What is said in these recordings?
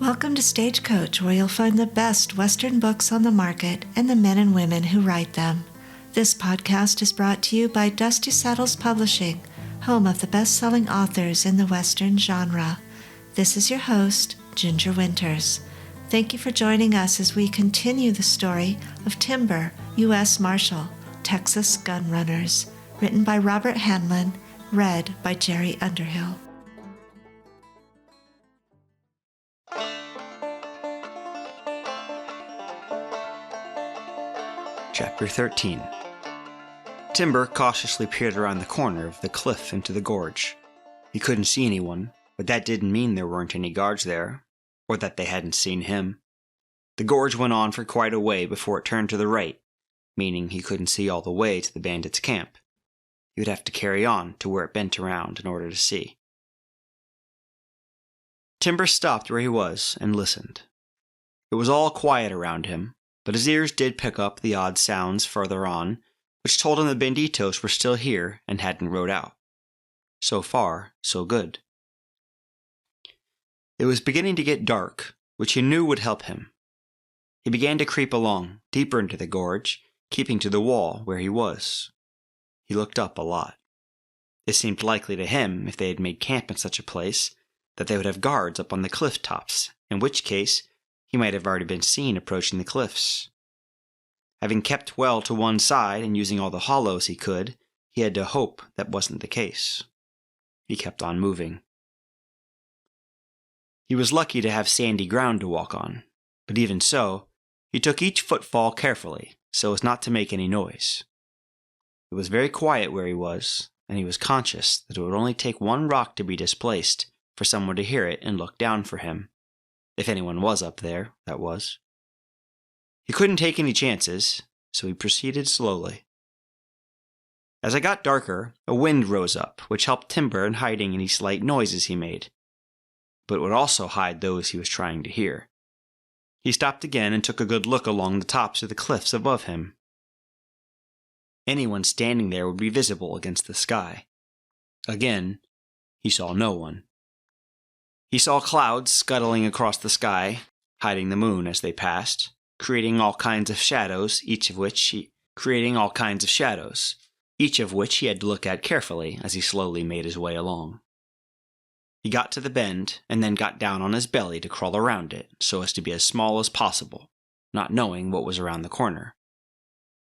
Welcome to Stagecoach, where you'll find the best Western books on the market and the men and women who write them. This podcast is brought to you by Dusty Saddles Publishing, home of the best-selling authors in the Western genre. This is your host, Ginger Winters. Thank you for joining us as we continue the story of Timber, U.S. Marshal, Texas Gun Runners, written by Robert Hanlon, read by Jerry Underhill. Chapter 13. Timber cautiously peered around the corner of the cliff into the gorge. He couldn't see anyone, but that didn't mean there weren't any guards there, or that they hadn't seen him. The gorge went on for quite a way before it turned to the right, meaning he couldn't see all the way to the bandits' camp. He would have to carry on to where it bent around in order to see. Timber stopped where he was and listened. It was all quiet around him, but his ears did pick up the odd sounds further on, which told him the banditos were still here and hadn't rode out. So far, so good. It was beginning to get dark, which he knew would help him. He began to creep along, deeper into the gorge, keeping to the wall where he was. He looked up a lot. It seemed likely to him, if they had made camp in such a place, that they would have guards up on the cliff tops, in which case he might have already been seen approaching the cliffs. Having kept well to one side and using all the hollows he could, he had to hope that wasn't the case. He kept on moving. He was lucky to have sandy ground to walk on, but even so, he took each footfall carefully so as not to make any noise. It was very quiet where he was, and he was conscious that it would only take one rock to be displaced for someone to hear it and look down for him. If anyone was up there, that was. He couldn't take any chances, so he proceeded slowly. As it got darker, a wind rose up, which helped Timber in hiding any slight noises he made, but it would also hide those he was trying to hear. He stopped again and took a good look along the tops of the cliffs above him. Anyone standing there would be visible against the sky. Again, he saw no one. He saw clouds scuttling across the sky, hiding the moon as they passed, creating all kinds of shadows, each of which he had to look at carefully as he slowly made his way along. He got to the bend, and then got down on his belly to crawl around it, so as to be as small as possible, not knowing what was around the corner.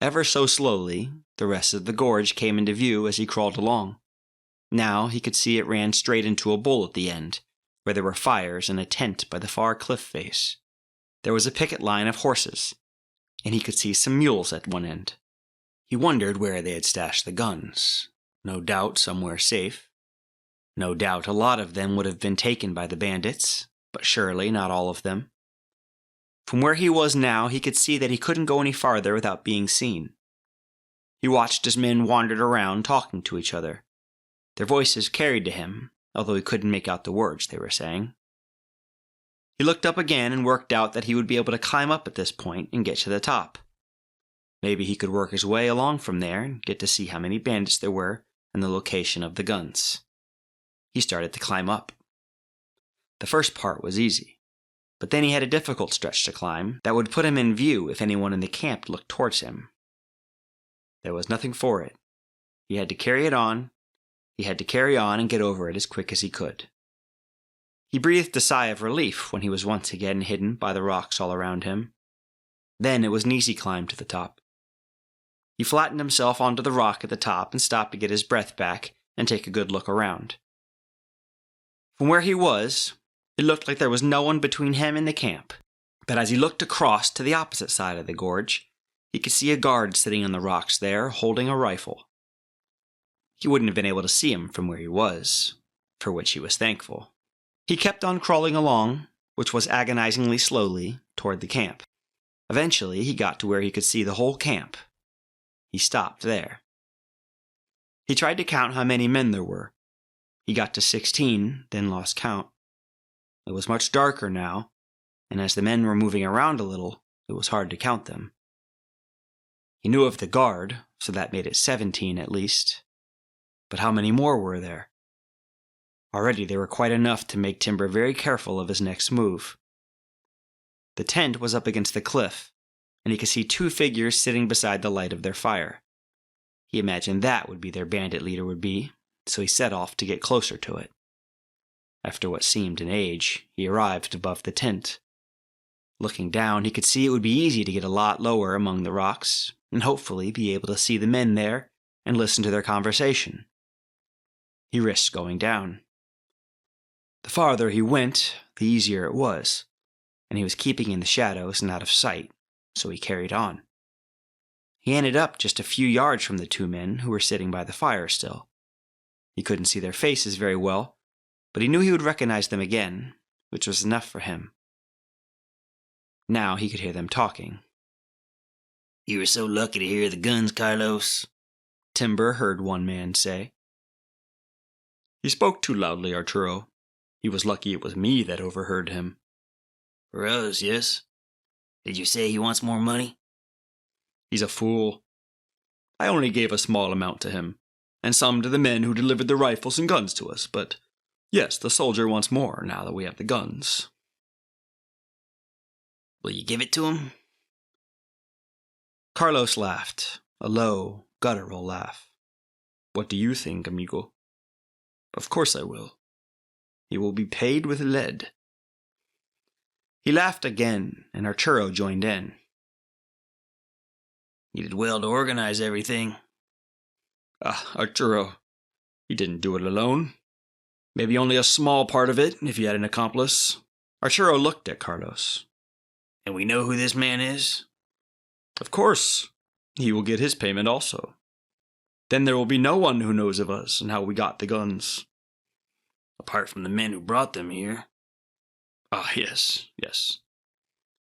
Ever so slowly, the rest of the gorge came into view as he crawled along. Now he could see it ran straight into a bowl at the end, where there were fires and a tent by the far cliff face. There was a picket line of horses, and he could see some mules at one end. He wondered where they had stashed the guns. No doubt somewhere safe. No doubt a lot of them would have been taken by the bandits, but surely not all of them. From where he was now, he could see that he couldn't go any farther without being seen. He watched as men wandered around talking to each other. Their voices carried to him, although he couldn't make out the words they were saying. He looked up again and worked out that he would be able to climb up at this point and get to the top. Maybe he could work his way along from there and get to see how many bandits there were and the location of the guns. He started to climb up. The first part was easy, but then he had a difficult stretch to climb that would put him in view if anyone in the camp looked towards him. There was nothing for it. He had to carry on and get over it as quick as he could. He breathed a sigh of relief when he was once again hidden by the rocks all around him. Then it was an easy climb to the top. He flattened himself onto the rock at the top and stopped to get his breath back and take a good look around. From where he was, it looked like there was no one between him and the camp, but as he looked across to the opposite side of the gorge, he could see a guard sitting on the rocks there, holding a rifle. He wouldn't have been able to see him from where he was, for which he was thankful. He kept on crawling along, which was agonizingly slowly, toward the camp. Eventually, he got to where he could see the whole camp. He stopped there. He tried to count how many men there were. He got to 16, then lost count. It was much darker now, and as the men were moving around a little, it was hard to count them. He knew of the guard, so that made it 17 at least. But how many more were there? Already there were quite enough to make Timber very careful of his next move. The tent was up against the cliff, and he could see 2 figures sitting beside the light of their fire. He imagined that would be their bandit leader would be, so he set off to get closer to it. After what seemed an age, he arrived above the tent. Looking down, he could see it would be easy to get a lot lower among the rocks, and hopefully be able to see the men there and listen to their conversation. He risked going down. The farther he went, the easier it was, and he was keeping in the shadows and out of sight, so he carried on. He ended up just a few yards from the 2 men who were sitting by the fire still. He couldn't see their faces very well, but he knew he would recognize them again, which was enough for him. Now he could hear them talking. "You were so lucky to hear the guns, Carlos," Timber heard one man say. "He spoke too loudly, Arturo. He was lucky it was me that overheard him." "For us, yes. Did you say he wants more money?" "He's a fool. I only gave a small amount to him, and some to the men who delivered the rifles and guns to us, but yes, the soldier wants more now that we have the guns." "Will you give it to him?" Carlos laughed, a low, guttural laugh. "What do you think, amigo?" "Of course I will. He will be paid with lead." He laughed again, and Arturo joined in. "You did well to organize everything." Arturo, he didn't do it alone. Maybe only a small part of it, if he had an accomplice." Arturo looked at Carlos. "And we know who this man is?" "Of course. He will get his payment also. Then there will be no one who knows of us and how we got the guns." "Apart from the men who brought them here." Yes.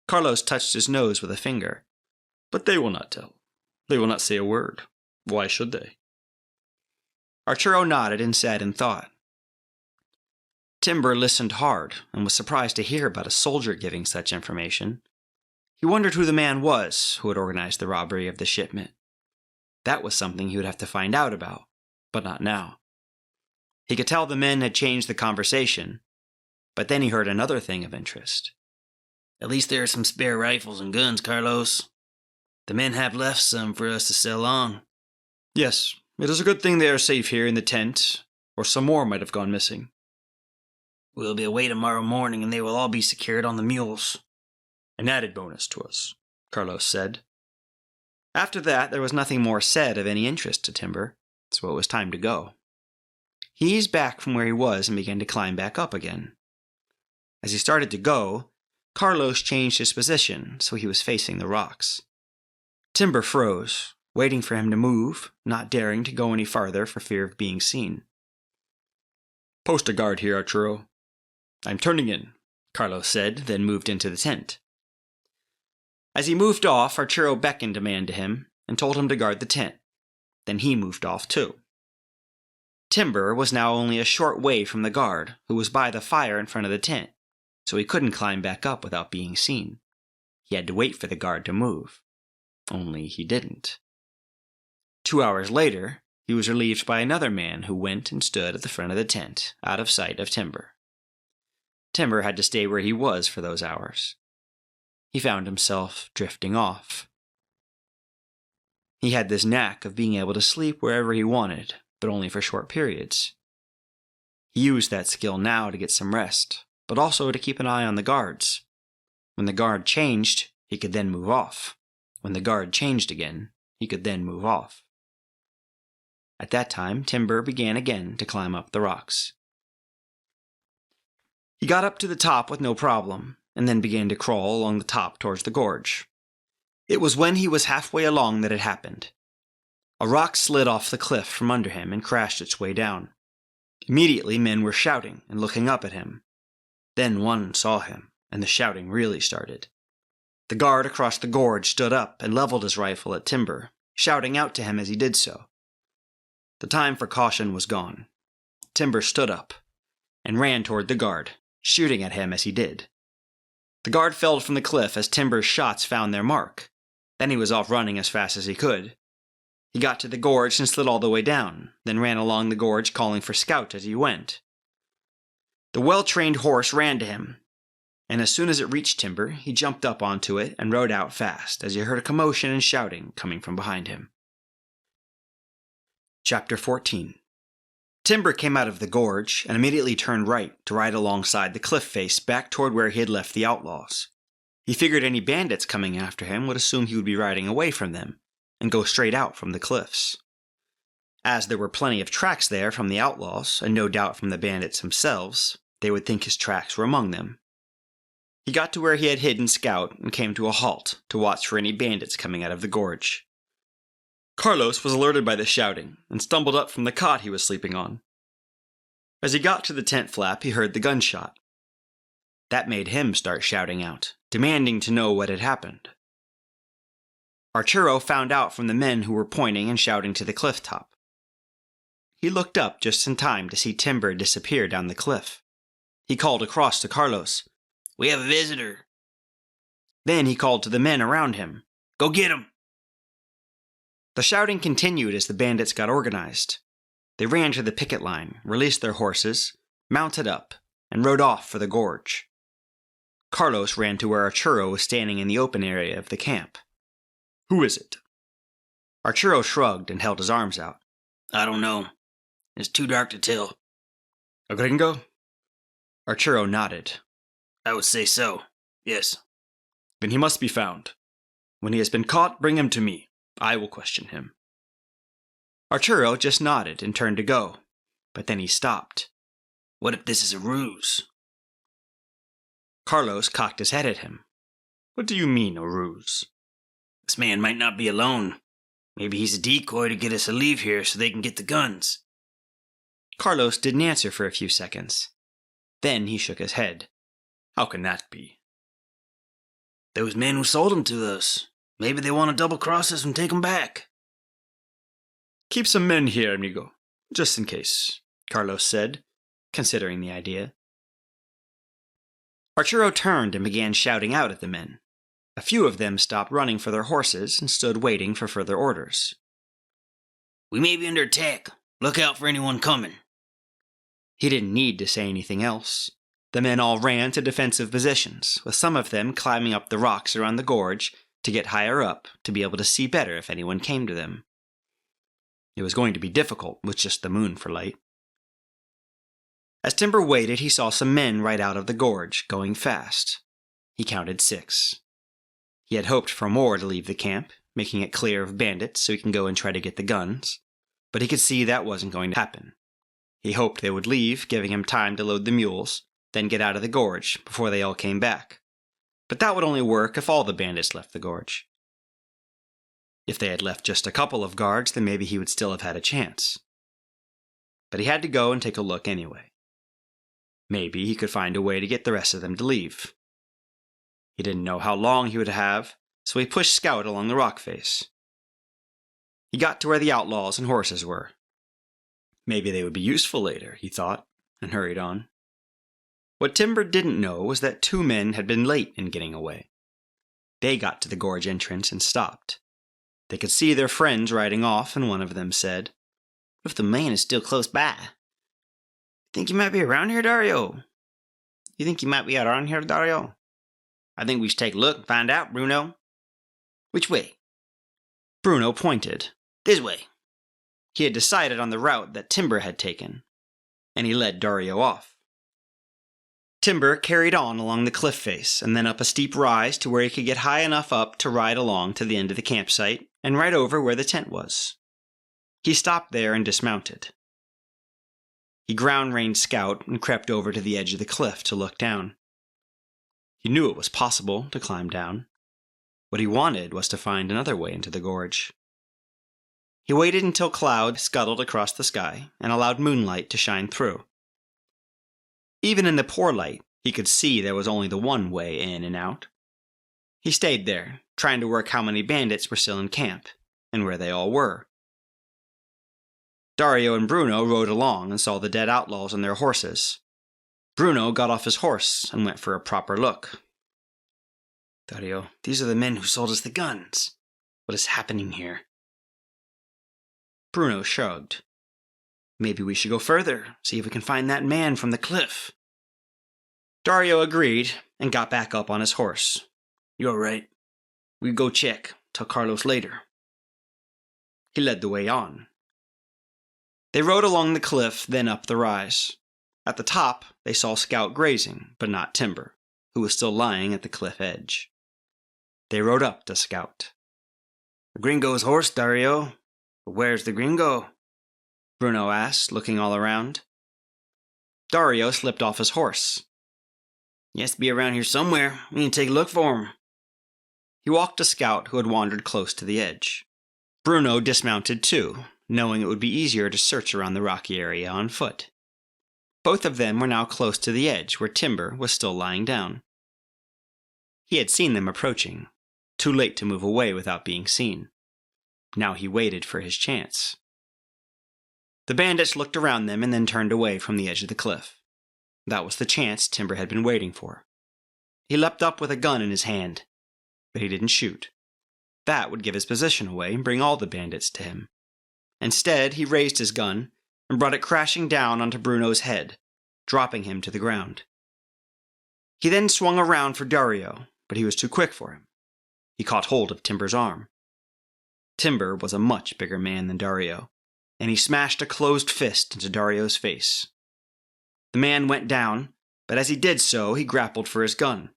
Carlos touched his nose with a finger. "But they will not tell. They will not say a word. Why should they?" Arturo nodded and sat in thought. Timber listened hard and was surprised to hear about a soldier giving such information. He wondered who the man was who had organized the robbery of the shipment. That was something he would have to find out about, but not now. He could tell the men had changed the conversation, but then he heard another thing of interest. "At least there are some spare rifles and guns, Carlos. The men have left some for us to sell on." "Yes, it is a good thing they are safe here in the tent, or some more might have gone missing." "We'll be away tomorrow morning, and they will all be secured on the mules." "An added bonus to us," Carlos said. After that, there was nothing more said of any interest to Timber, so it was time to go. He eased back from where he was and began to climb back up again. As he started to go, Carlos changed his position so he was facing the rocks. Timber froze, waiting for him to move, not daring to go any farther for fear of being seen. "Post a guard here, Arturo." "I'm turning in," Carlos said, then moved into the tent. As he moved off, Arturo beckoned a man to him and told him to guard the tent. Then he moved off too. Timber was now only a short way from the guard, who was by the fire in front of the tent, so he couldn't climb back up without being seen. He had to wait for the guard to move. Only he didn't. 2 hours later, he was relieved by another man who went and stood at the front of the tent, out of sight of Timber. Timber had to stay where he was for those hours. He found himself drifting off. He had this knack of being able to sleep wherever he wanted, but only for short periods. He used that skill now to get some rest, but also to keep an eye on the guards. When the guard changed, he could then move off. When the guard changed again, he could then move off. At that time, Timber began again to climb up the rocks. He got up to the top with no problem, and then began to crawl along the top towards the gorge. It was when he was halfway along that it happened. A rock slid off the cliff from under him and crashed its way down. Immediately, men were shouting and looking up at him. Then one saw him, and the shouting really started. The guard across the gorge stood up and leveled his rifle at Timber, shouting out to him as he did so. The time for caution was gone. Timber stood up and ran toward the guard, shooting at him as he did. The guard fell from the cliff as Timber's shots found their mark. Then he was off running as fast as he could. He got to the gorge and slid all the way down, then ran along the gorge calling for Scout as he went. The well-trained horse ran to him. and as soon as it reached Timber, he jumped up onto it and rode out fast as he heard a commotion and shouting coming from behind him. Chapter 14. Timber came out of the gorge and immediately turned right to ride alongside the cliff face back toward where he had left the outlaws. He figured any bandits coming after him would assume he would be riding away from them and go straight out from the cliffs. As there were plenty of tracks there from the outlaws, and no doubt from the bandits themselves, they would think his tracks were among them. He got to where he had hidden Scout and came to a halt to watch for any bandits coming out of the gorge. Carlos was alerted by the shouting and stumbled up from the cot he was sleeping on. As he got to the tent flap, he heard the gunshot. That made him start shouting out, demanding to know what had happened. Arturo found out from the men who were pointing and shouting to the cliff top. He looked up just in time to see Timber disappear down the cliff. He called across to Carlos. "We have a visitor." Then he called to the men around him. "Go get him." The shouting continued as the bandits got organized. They ran to the picket line, released their horses, mounted up, and rode off for the gorge. Carlos ran to where Arturo was standing in the open area of the camp. "Who is it?" Arturo shrugged and held his arms out. "I don't know. It's too dark to tell." "A gringo?" Arturo nodded. "I would say so, yes." "Then he must be found. When he has been caught, bring him to me. I will question him." Arturo just nodded and turned to go, but then he stopped. "What if this is a ruse?" Carlos cocked his head at him. "What do you mean, a ruse?" "This man might not be alone. Maybe he's a decoy to get us to leave here so they can get the guns." Carlos didn't answer for a few seconds. Then he shook his head. "How can that be?" "Those men who sold them to us. Maybe they want to double-cross us and take them back." "Keep some men here, amigo, just in case," Carlos said, considering the idea. Arturo turned and began shouting out at the men. A few of them stopped running for their horses and stood waiting for further orders. "We may be under attack. Look out for anyone coming." He didn't need to say anything else. The men all ran to defensive positions, with some of them climbing up the rocks around the gorge to get higher up to be able to see better if anyone came to them. It was going to be difficult with just the moon for light. As Timber waited, he saw some men ride out of the gorge, going fast. He counted 6. He had hoped for more to leave the camp, making it clear of bandits so he can go and try to get the guns, but he could see that wasn't going to happen. He hoped they would leave, giving him time to load the mules, then get out of the gorge before they all came back. But that would only work if all the bandits left the gorge. If they had left just a couple of guards, then maybe he would still have had a chance. But he had to go and take a look anyway. Maybe he could find a way to get the rest of them to leave. He didn't know how long he would have, so he pushed Scout along the rock face. He got to where the outlaws and horses were. Maybe they would be useful later, he thought, and hurried on. What Timber didn't know was that 2 men had been late in getting away. They got to the gorge entrance and stopped. They could see their friends riding off, and one of them said, "What if the man is still close by? Think he might be around here, Dario?" "You think he might be around here, Dario?" "I think we should take a look and find out, Bruno." "Which way?" Bruno pointed. "This way." He had decided on the route that Timber had taken, and he led Dario off. Timber carried on along the cliff face and then up a steep rise to where he could get high enough up to ride along to the end of the campsite and right over where the tent was. He stopped there and dismounted. He ground-reined Scout and crept over to the edge of the cliff to look down. He knew it was possible to climb down. What he wanted was to find another way into the gorge. He waited until clouds scuttled across the sky and allowed moonlight to shine through. Even in the poor light, he could see there was only the one way in and out. He stayed there, trying to work how many bandits were still in camp, and where they all were. Dario and Bruno rode along and saw the dead outlaws on their horses. Bruno got off his horse and went for a proper look. "Dario, these are the men who sold us the guns. What is happening here?" Bruno shrugged. "Maybe we should go further, see if we can find that man from the cliff." Dario agreed and got back up on his horse. "You all right? We go check. Tell Carlos later." He led the way on. They rode along the cliff, then up the rise. At the top, they saw Scout grazing, but not Timber, who was still lying at the cliff edge. They rode up to Scout. "The gringo's horse, Dario. But where's the gringo?" Bruno asked, looking all around. Dario slipped off his horse. "He has to be around here somewhere. We need to take a look for him." He walked to Scout, who had wandered close to the edge. Bruno dismounted too, knowing it would be easier to search around the rocky area on foot. Both of them were now close to the edge where Timber was still lying down. He had seen them approaching, too late to move away without being seen. Now he waited for his chance. The bandits looked around them and then turned away from the edge of the cliff. That was the chance Timber had been waiting for. He leapt up with a gun in his hand, but he didn't shoot. That would give his position away and bring all the bandits to him. Instead, he raised his gun and brought it crashing down onto Bruno's head, dropping him to the ground. He then swung around for Dario, but he was too quick for him. He caught hold of Timber's arm. Timber was a much bigger man than Dario, and he smashed a closed fist into Dario's face. The man went down, but as he did so, he grappled for his gun.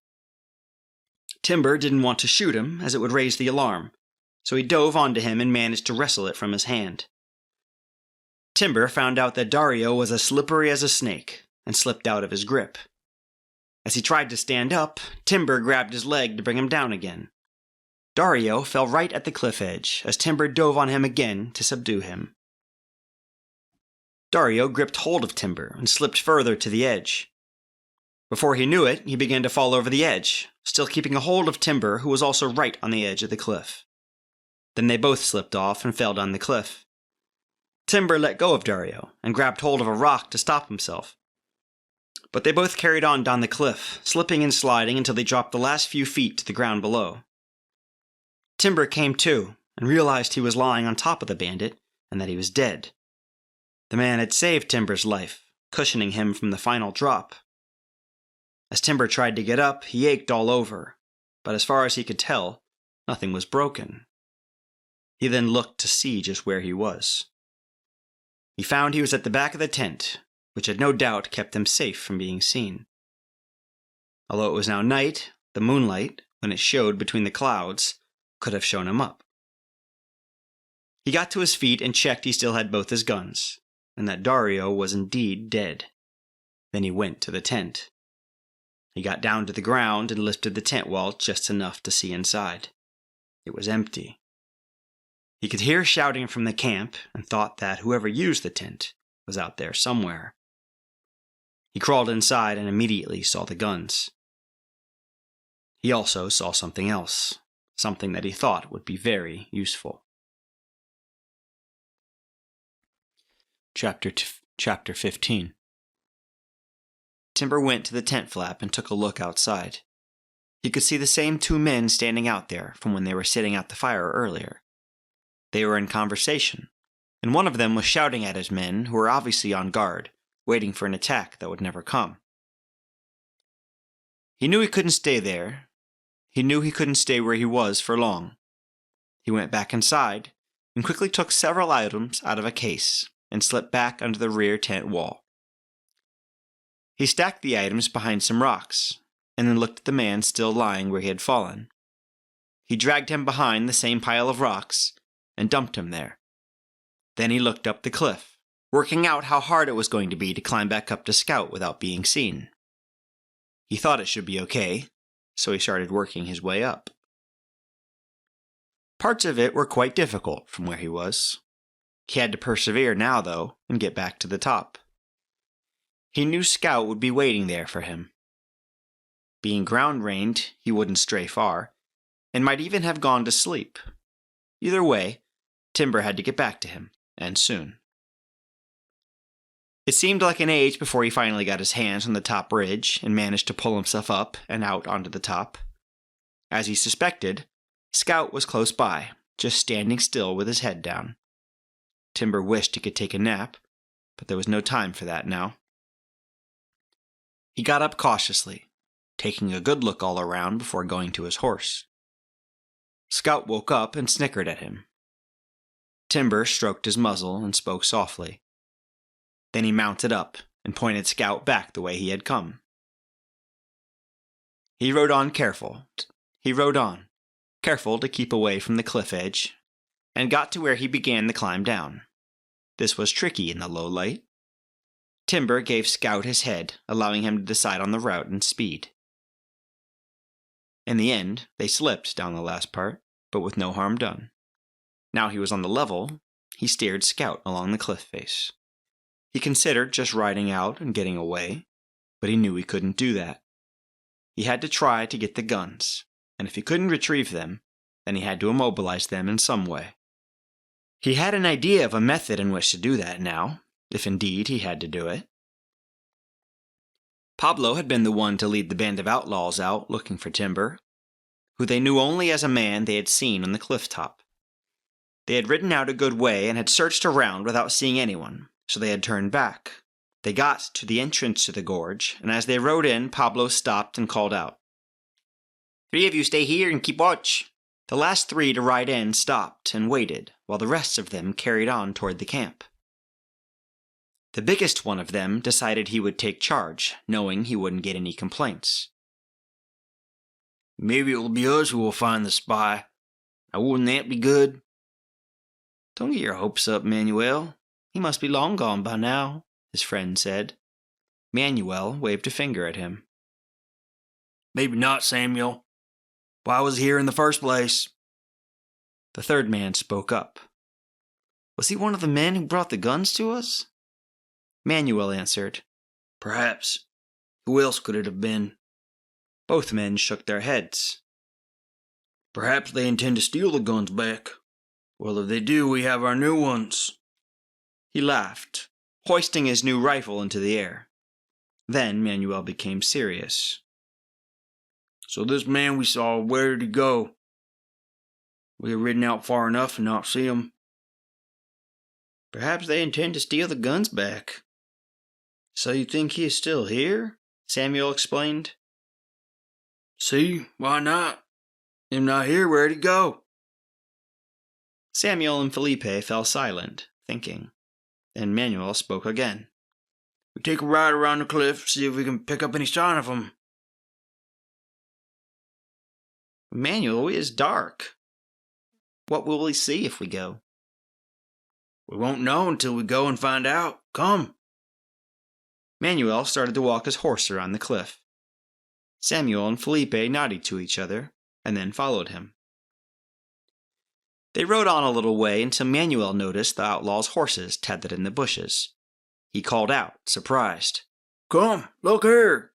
Timber didn't want to shoot him, as it would raise the alarm, so he dove onto him and managed to wrestle it from his hand. Timber found out that Dario was as slippery as a snake, and slipped out of his grip. As he tried to stand up, Timber grabbed his leg to bring him down again. Dario fell right at the cliff edge, as Timber dove on him again to subdue him. Dario gripped hold of Timber and slipped further to the edge. Before he knew it, he began to fall over the edge, still keeping a hold of Timber, who was also right on the edge of the cliff. Then they both slipped off and fell down the cliff. Timber let go of Dario and grabbed hold of a rock to stop himself. But they both carried on down the cliff, slipping and sliding until they dropped the last few feet to the ground below. Timber came to and realized he was lying on top of the bandit and that he was dead. The man had saved Timber's life, cushioning him from the final drop. As Timber tried to get up, he ached all over, but as far as he could tell, nothing was broken. He then looked to see just where he was. He found he was at the back of the tent, which had no doubt kept him safe from being seen. Although it was now night, the moonlight, when it showed between the clouds, could have shown him up. He got to his feet and checked he still had both his guns, and that Dario was indeed dead. Then he went to the tent. He got down to the ground and lifted the tent wall just enough to see inside. It was empty. He could hear shouting from the camp and thought that whoever used the tent was out there somewhere. He crawled inside and immediately saw the guns. He also saw something else, something that he thought would be very useful. Chapter 15. Timber went to the tent flap and took a look outside. He could see the same two men standing out there from when they were sitting at the fire earlier. They were in conversation, and one of them was shouting at his men, who were obviously on guard, waiting for an attack that would never come. He knew he couldn't stay there. He knew he couldn't stay where he was for long. He went back inside and quickly took several items out of a case and slipped back under the rear tent wall. He stacked the items behind some rocks, and then looked at the man still lying where he had fallen. He dragged him behind the same pile of rocks and dumped him there. Then he looked up the cliff, working out how hard it was going to be to climb back up to Scout without being seen. He thought it should be okay, so he started working his way up. Parts of it were quite difficult from where he was. He had to persevere now, though, and get back to the top. He knew Scout would be waiting there for him. Being ground-raned, he wouldn't stray far, and might even have gone to sleep. Either way, Timber had to get back to him, and soon. It seemed like an age before he finally got his hands on the top ridge and managed to pull himself up and out onto the top. As he suspected, Scout was close by, just standing still with his head down. Timber wished he could take a nap, but there was no time for that now. He got up cautiously, taking a good look all around before going to his horse. Scout woke up and snickered at him. Timber stroked his muzzle and spoke softly. Then he mounted up and pointed Scout back the way he had come. He rode on careful to keep away from the cliff edge, and got to where he began the climb down. This was tricky in the low light. Timber gave Scout his head, allowing him to decide on the route and speed. In the end, they slipped down the last part, but with no harm done. Now he was on the level, he steered Scout along the cliff face. He considered just riding out and getting away, but he knew he couldn't do that. He had to try to get the guns, and if he couldn't retrieve them, then he had to immobilize them in some way. He had an idea of a method in which to do that now, if indeed he had to do it. Pablo had been the one to lead the band of outlaws out looking for Timber, who they knew only as a man they had seen on the cliff top. They had ridden out a good way and had searched around without seeing anyone, so they had turned back. They got to the entrance to the gorge, and as they rode in, Pablo stopped and called out, "3 of you stay here and keep watch." The last 3 to ride in stopped and waited, while the rest of them carried on toward the camp. The biggest one of them decided he would take charge, knowing he wouldn't get any complaints. "Maybe it will be us who will find the spy. Now, wouldn't that be good?" "Don't get your hopes up, Manuel. He must be long gone by now," his friend said. Manuel waved a finger at him. "Maybe not, Samuel. Why was he here in the first place?" The third man spoke up. "Was he one of the men who brought the guns to us?" Manuel answered, "Perhaps. Who else could it have been?" Both men shook their heads. "Perhaps they intend to steal the guns back. Well, if they do, we have our new ones." He laughed, hoisting his new rifle into the air. Then Manuel became serious. "So this man we saw, where did he go? We have ridden out far enough and not see him." "Perhaps they intend to steal the guns back." "So you think he is still here?" Samuel explained. "See, why not? Him not here, where'd he go?" Samuel and Felipe fell silent, thinking. Then Manuel spoke again. "We take a ride around the cliff, see if we can pick up any sign of him." "Manuel, it is dark. What will we see if we go?" "We won't know until we go and find out. Come." Manuel started to walk his horse around the cliff. Samuel and Felipe nodded to each other, and then followed him. They rode on a little way until Manuel noticed the outlaws' horses tethered in the bushes. He called out, surprised. "Come, look here."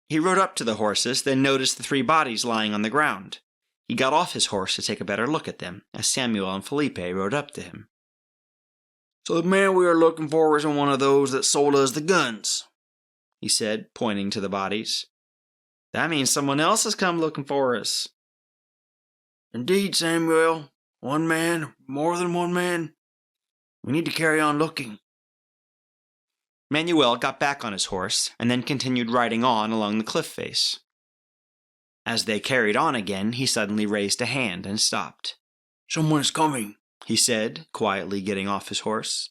He rode up to the horses, then noticed the 3 bodies lying on the ground. He got off his horse to take a better look at them, as Samuel and Felipe rode up to him. "So the man we are looking for isn't one of those that sold us the guns," he said, pointing to the bodies. "That means someone else has come looking for us." "Indeed, Samuel. One man, more than one man. We need to carry on looking." Manuel got back on his horse, and then continued riding on along the cliff face. As they carried on again, he suddenly raised a hand and stopped. "Someone is coming," he said, quietly getting off his horse.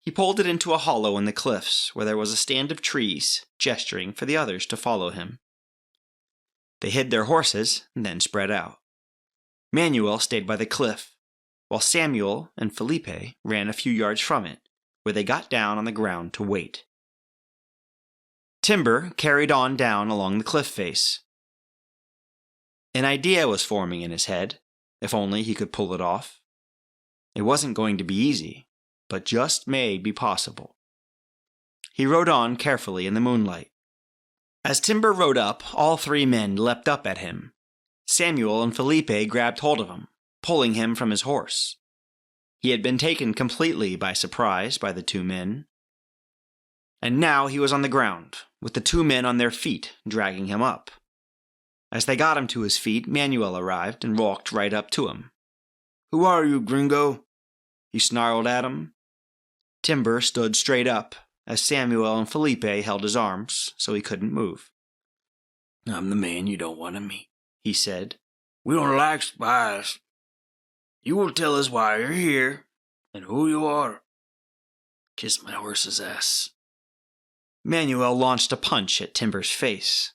He pulled it into a hollow in the cliffs, where there was a stand of trees, gesturing for the others to follow him. They hid their horses, and then spread out. Manuel stayed by the cliff, while Samuel and Felipe ran a few yards from it, where they got down on the ground to wait. Timber carried on down along the cliff face. An idea was forming in his head, if only he could pull it off. It wasn't going to be easy, but just may be possible. He rode on carefully in the moonlight. As Timber rode up, all 3 men leapt up at him. Samuel and Felipe grabbed hold of him, pulling him from his horse. He had been taken completely by surprise by the 2 men. And now he was on the ground, with the 2 men on their feet, dragging him up. As they got him to his feet, Manuel arrived and walked right up to him. "Who are you, gringo?" he snarled at him. Timber stood straight up, as Samuel and Felipe held his arms so he couldn't move. "I'm the man you don't want to meet," he said. "We don't like spies. You will tell us why you're here and who you are." "Kiss my horse's ass." Manuel launched a punch at Timber's face.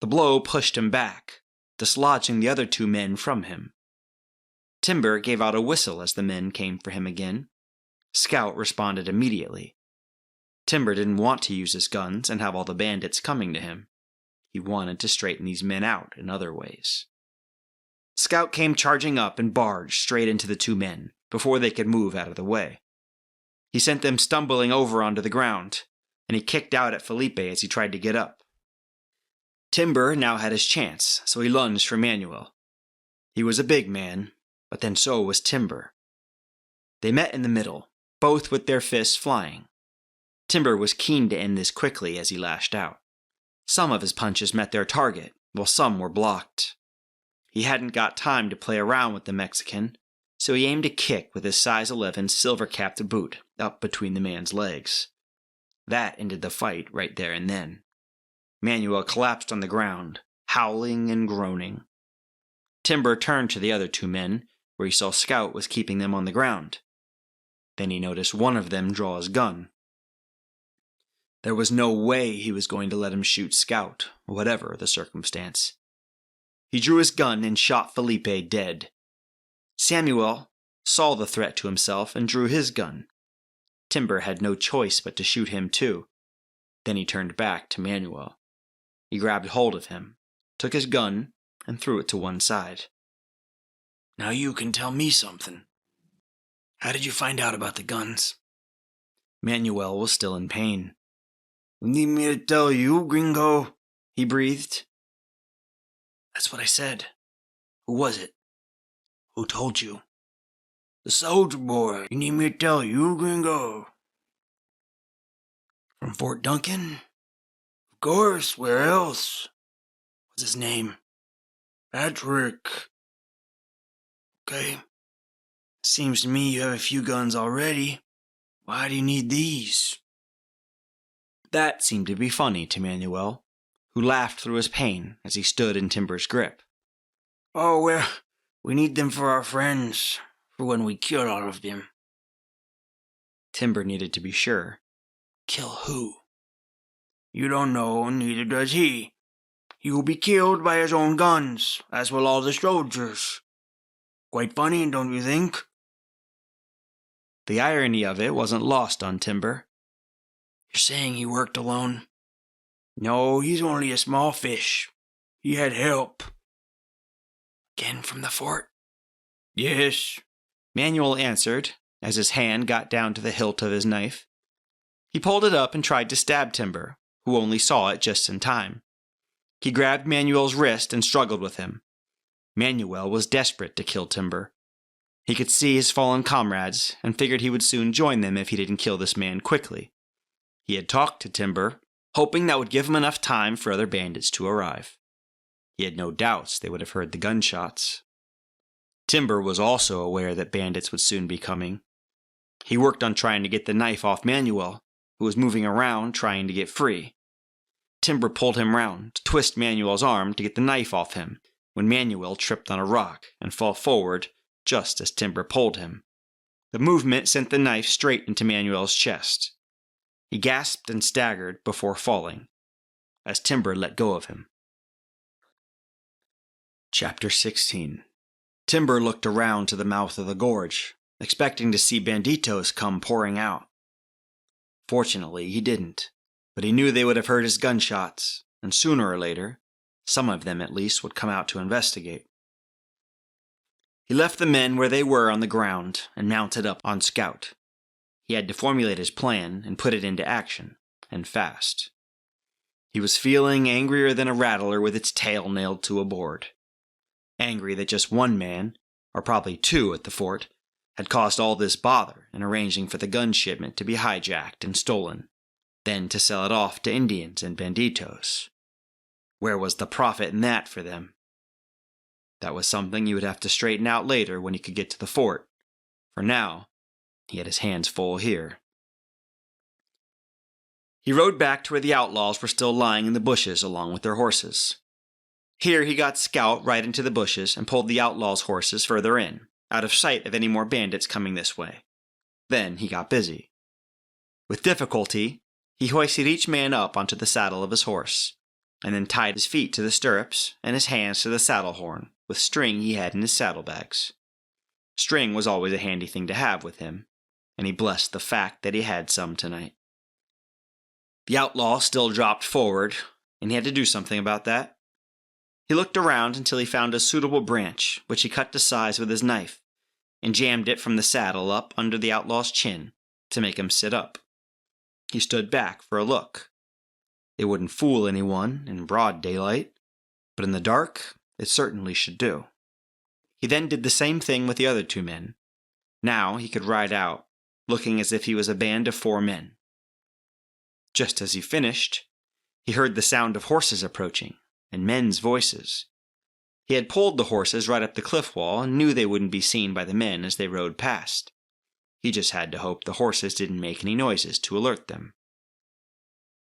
The blow pushed him back, dislodging the other 2 men from him. Timber gave out a whistle as the men came for him again. Scout responded immediately. Timber didn't want to use his guns and have all the bandits coming to him. He wanted to straighten these men out in other ways. Scout came charging up and barged straight into the 2 men before they could move out of the way. He sent them stumbling over onto the ground, and he kicked out at Felipe as he tried to get up. Timber now had his chance, so he lunged for Manuel. He was a big man, but then so was Timber. They met in the middle, both with their fists flying. Timber was keen to end this quickly as he lashed out. Some of his punches met their target, while some were blocked. He hadn't got time to play around with the Mexican, so he aimed a kick with his size 11 silver-capped boot up between the man's legs. That ended the fight right there and then. Manuel collapsed on the ground, howling and groaning. Timber turned to the other 2 men, where he saw Scout was keeping them on the ground. Then he noticed one of them draw his gun. There was no way he was going to let him shoot Scout, whatever the circumstance. He drew his gun and shot Felipe dead. Samuel saw the threat to himself and drew his gun. Timber had no choice but to shoot him too. Then he turned back to Manuel. He grabbed hold of him, took his gun, and threw it to one side. "Now you can tell me something. How did you find out about the guns?" Manuel was still in pain. "You need me to tell you, gringo?" he breathed. "That's what I said. Who was it? Who told you?" "The soldier boy. You need me to tell you, gringo?" "From Fort Duncan?" "Of course. Where else?" "What's his name?" "Patrick." "Okay. Seems to me you have a few guns already. Why do you need these?" That seemed to be funny to Manuel, who laughed through his pain as he stood in Timber's grip. "Oh, well, we need them for our friends, for when we kill all of them." Timber needed to be sure. "Kill who?" "You don't know, neither does he. He will be killed by his own guns, as will all the soldiers. Quite funny, don't you think?" The irony of it wasn't lost on Timber. "You're saying he worked alone?" "No, he's only a small fish. He had help." "Again from the fort?" "Yes," Manuel answered, as his hand got down to the hilt of his knife. He pulled it up and tried to stab Timber, who only saw it just in time. He grabbed Manuel's wrist and struggled with him. Manuel was desperate to kill Timber. He could see his fallen comrades and figured he would soon join them if he didn't kill this man quickly. He had talked to Timber, hoping that would give him enough time for other bandits to arrive. He had no doubts they would have heard the gunshots. Timber was also aware that bandits would soon be coming. He worked on trying to get the knife off Manuel, who was moving around trying to get free. Timber pulled him round to twist Manuel's arm to get the knife off him, when Manuel tripped on a rock and fell forward just as Timber pulled him. The movement sent the knife straight into Manuel's chest. He gasped and staggered before falling, as Timber let go of him. Chapter 16. Timber looked around to the mouth of the gorge, expecting to see banditos come pouring out. Fortunately, he didn't, but he knew they would have heard his gunshots, and sooner or later, some of them at least would come out to investigate. He left the men where they were on the ground and mounted up on Scout. He had to formulate his plan and put it into action, and fast. He was feeling angrier than a rattler with its tail nailed to a board. Angry that just one man, or probably 2 at the fort, had caused all this bother in arranging for the gun shipment to be hijacked and stolen, then to sell it off to Indians and banditos. Where was the profit in that for them? That was something he would have to straighten out later when he could get to the fort. For now, he had his hands full here. He rode back to where the outlaws were still lying in the bushes along with their horses. Here he got Scout right into the bushes and pulled the outlaws' horses further in, out of sight of any more bandits coming this way. Then he got busy. With difficulty, he hoisted each man up onto the saddle of his horse, and then tied his feet to the stirrups and his hands to the saddle horn with string he had in his saddlebags. String was always a handy thing to have with him, and he blessed the fact that he had some tonight. The outlaw still dropped forward, and he had to do something about that. He looked around until he found a suitable branch, which he cut to size with his knife, and jammed it from the saddle up under the outlaw's chin to make him sit up. He stood back for a look. It wouldn't fool anyone in broad daylight, but in the dark, it certainly should do. He then did the same thing with the other 2 men. Now he could ride out, looking as if he was a band of 4 men. Just as he finished, he heard the sound of horses approaching, and men's voices. He had pulled the horses right up the cliff wall and knew they wouldn't be seen by the men as they rode past. He just had to hope the horses didn't make any noises to alert them.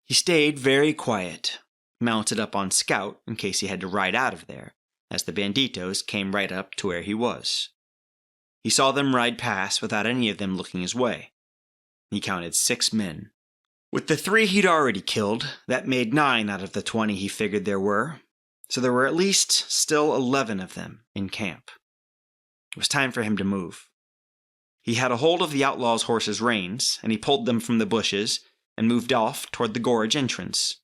He stayed very quiet, mounted up on Scout in case he had to ride out of there, as the banditos came right up to where he was. He saw them ride past without any of them looking his way. He counted 6 men. With the 3 he'd already killed, that made 9 out of the 20 he figured there were, so there were at least still 11 of them in camp. It was time for him to move. He had a hold of the outlaw's horse's reins, and he pulled them from the bushes and moved off toward the gorge entrance.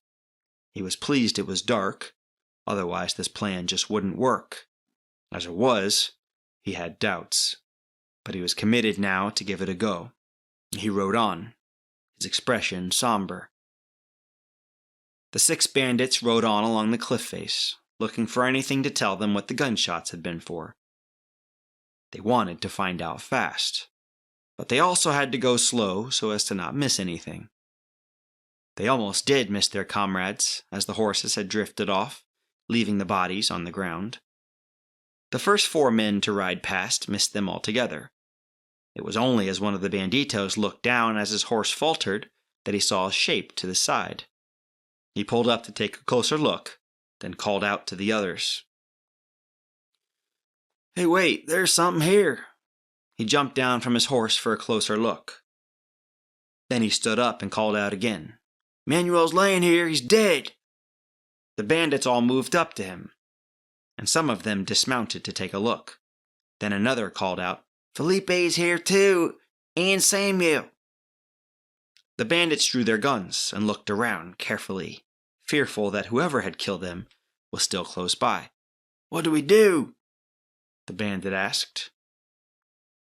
He was pleased it was dark, otherwise this plan just wouldn't work. As it was, he had doubts, but he was committed now to give it a go. He rode on, his expression somber. The 6 bandits rode on along the cliff face, looking for anything to tell them what the gunshots had been for. They wanted to find out fast, but they also had to go slow so as to not miss anything. They almost did miss their comrades as the horses had drifted off, leaving the bodies on the ground. The first 4 men to ride past missed them altogether. It was only as one of the banditos looked down as his horse faltered that he saw a shape to the side. He pulled up to take a closer look, then called out to the others. Hey, wait, there's something here. He jumped down from his horse for a closer look. Then he stood up and called out again. Manuel's laying here, he's dead. The bandits all moved up to him, and some of them dismounted to take a look. Then another called out, Felipe's here too, and Samuel. The bandits drew their guns and looked around carefully, fearful that whoever had killed them was still close by. What do we do? The bandit asked.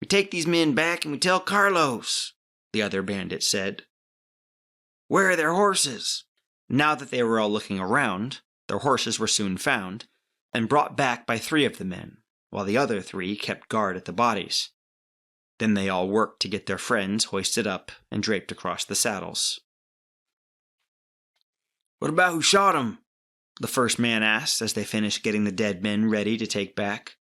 We take these men back and we tell Carlos, the other bandit said. Where are their horses? Now that they were all looking around, their horses were soon found and brought back by 3 of the men, while the other 3 kept guard at the bodies. Then they all worked to get their friends hoisted up and draped across the saddles. What about who shot him? The first man asked as they finished getting the dead men ready to take back.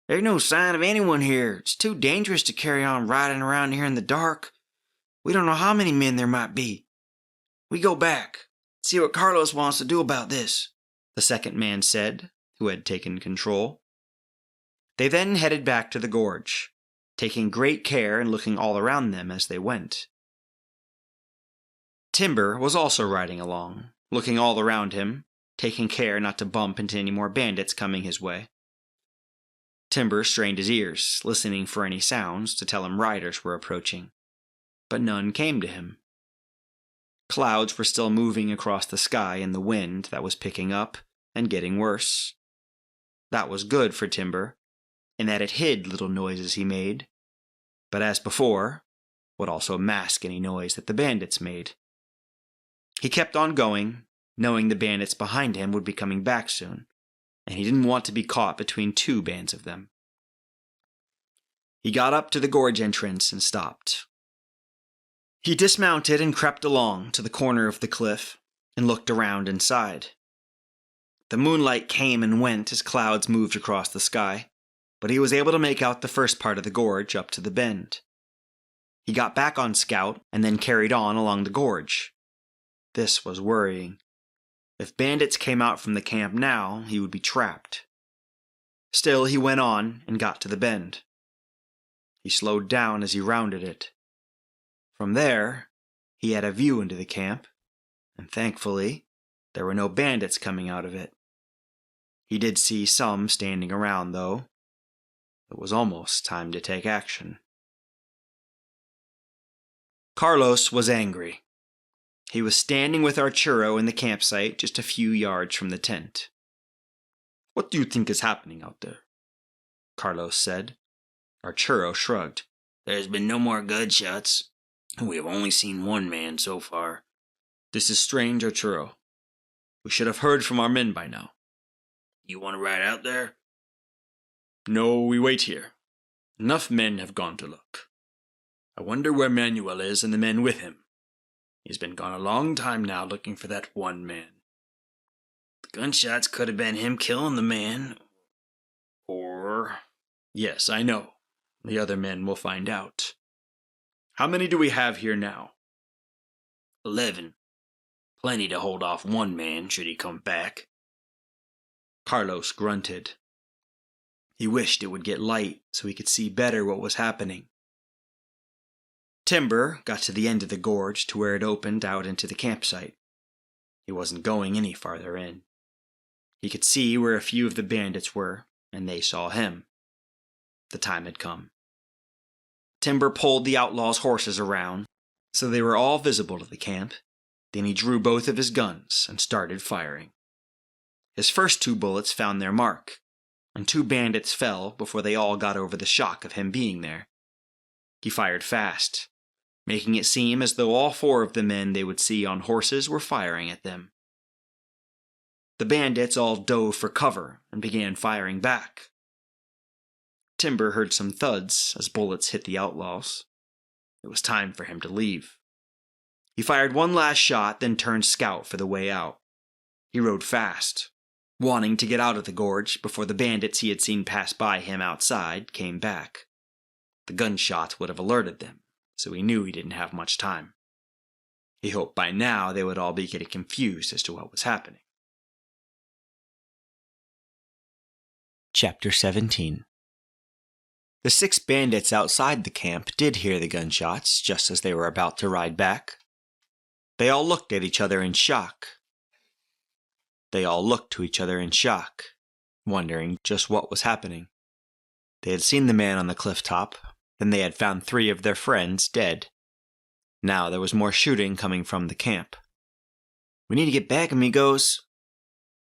There's no sign of anyone here. It's too dangerous to carry on riding around here in the dark. We don't know how many men there might be. We go back, see what Carlos wants to do about this, the second man said, who had taken control. They then headed back to the gorge, taking great care and looking all around them as they went. Timber was also riding along, looking all around him, taking care not to bump into any more bandits coming his way. Timber strained his ears, listening for any sounds to tell him riders were approaching, but none came to him. Clouds were still moving across the sky in the wind that was picking up and getting worse. That was good for Timber, in that it hid little noises he made, but as before, would also mask any noise that the bandits made. He kept on going, knowing the bandits behind him would be coming back soon, and he didn't want to be caught between 2 bands of them. He got up to the gorge entrance and stopped. He dismounted and crept along to the corner of the cliff and looked around inside. The moonlight came and went as clouds moved across the sky, but he was able to make out the first part of the gorge up to the bend. He got back on Scout and then carried on along the gorge. This was worrying. If bandits came out from the camp now, he would be trapped. Still, he went on and got to the bend. He slowed down as he rounded it. From there, he had a view into the camp, and thankfully, there were no bandits coming out of it. He did see some standing around, though. It was almost time to take action. Carlos was angry. He was standing with Arturo in the campsite just a few yards from the tent. "What do you think is happening out there?" Carlos said. Arturo shrugged. There's been no more gunshots. We have only seen one man so far. "This is strange, Arturo. We should have heard from our men by now." You want to ride out there? "No, we wait here. Enough men have gone to look. I wonder where Manuel is and the men with him. He's been gone a long time now looking for that one man." The gunshots could have been him killing the man. Or... "Yes, I know. The other men will find out. How many do we have here now?" 11. Plenty to hold off one man should he come back. Carlos grunted. He wished it would get light so he could see better what was happening. Timber got to the end of the gorge to where it opened out into the campsite. He wasn't going any farther in. He could see where a few of the bandits were, and they saw him. The time had come. Timber pulled the outlaws' horses around, so they were all visible to the camp. Then he drew both of his guns and started firing. His first 2 bullets found their mark, and 2 bandits fell before they all got over the shock of him being there. He fired fast, making it seem as though all 4 of the men they would see on horses were firing at them. The bandits all dove for cover and began firing back. Timber heard some thuds as bullets hit the outlaws. It was time for him to leave. He fired one last shot, then turned scout for the way out. He rode fast, wanting to get out of the gorge before the bandits he had seen pass by him outside came back. The gunshots would have alerted them, so he knew he didn't have much time. He hoped by now they would all be getting confused as to what was happening. Chapter 17. The 6 bandits outside the camp did hear the gunshots just as they were about to ride back. They all looked at each other in shock. Wondering just what was happening. They had seen the man on the cliff top, then they had found 3 of their friends dead. Now there was more shooting coming from the camp. "We need to get back, amigos,"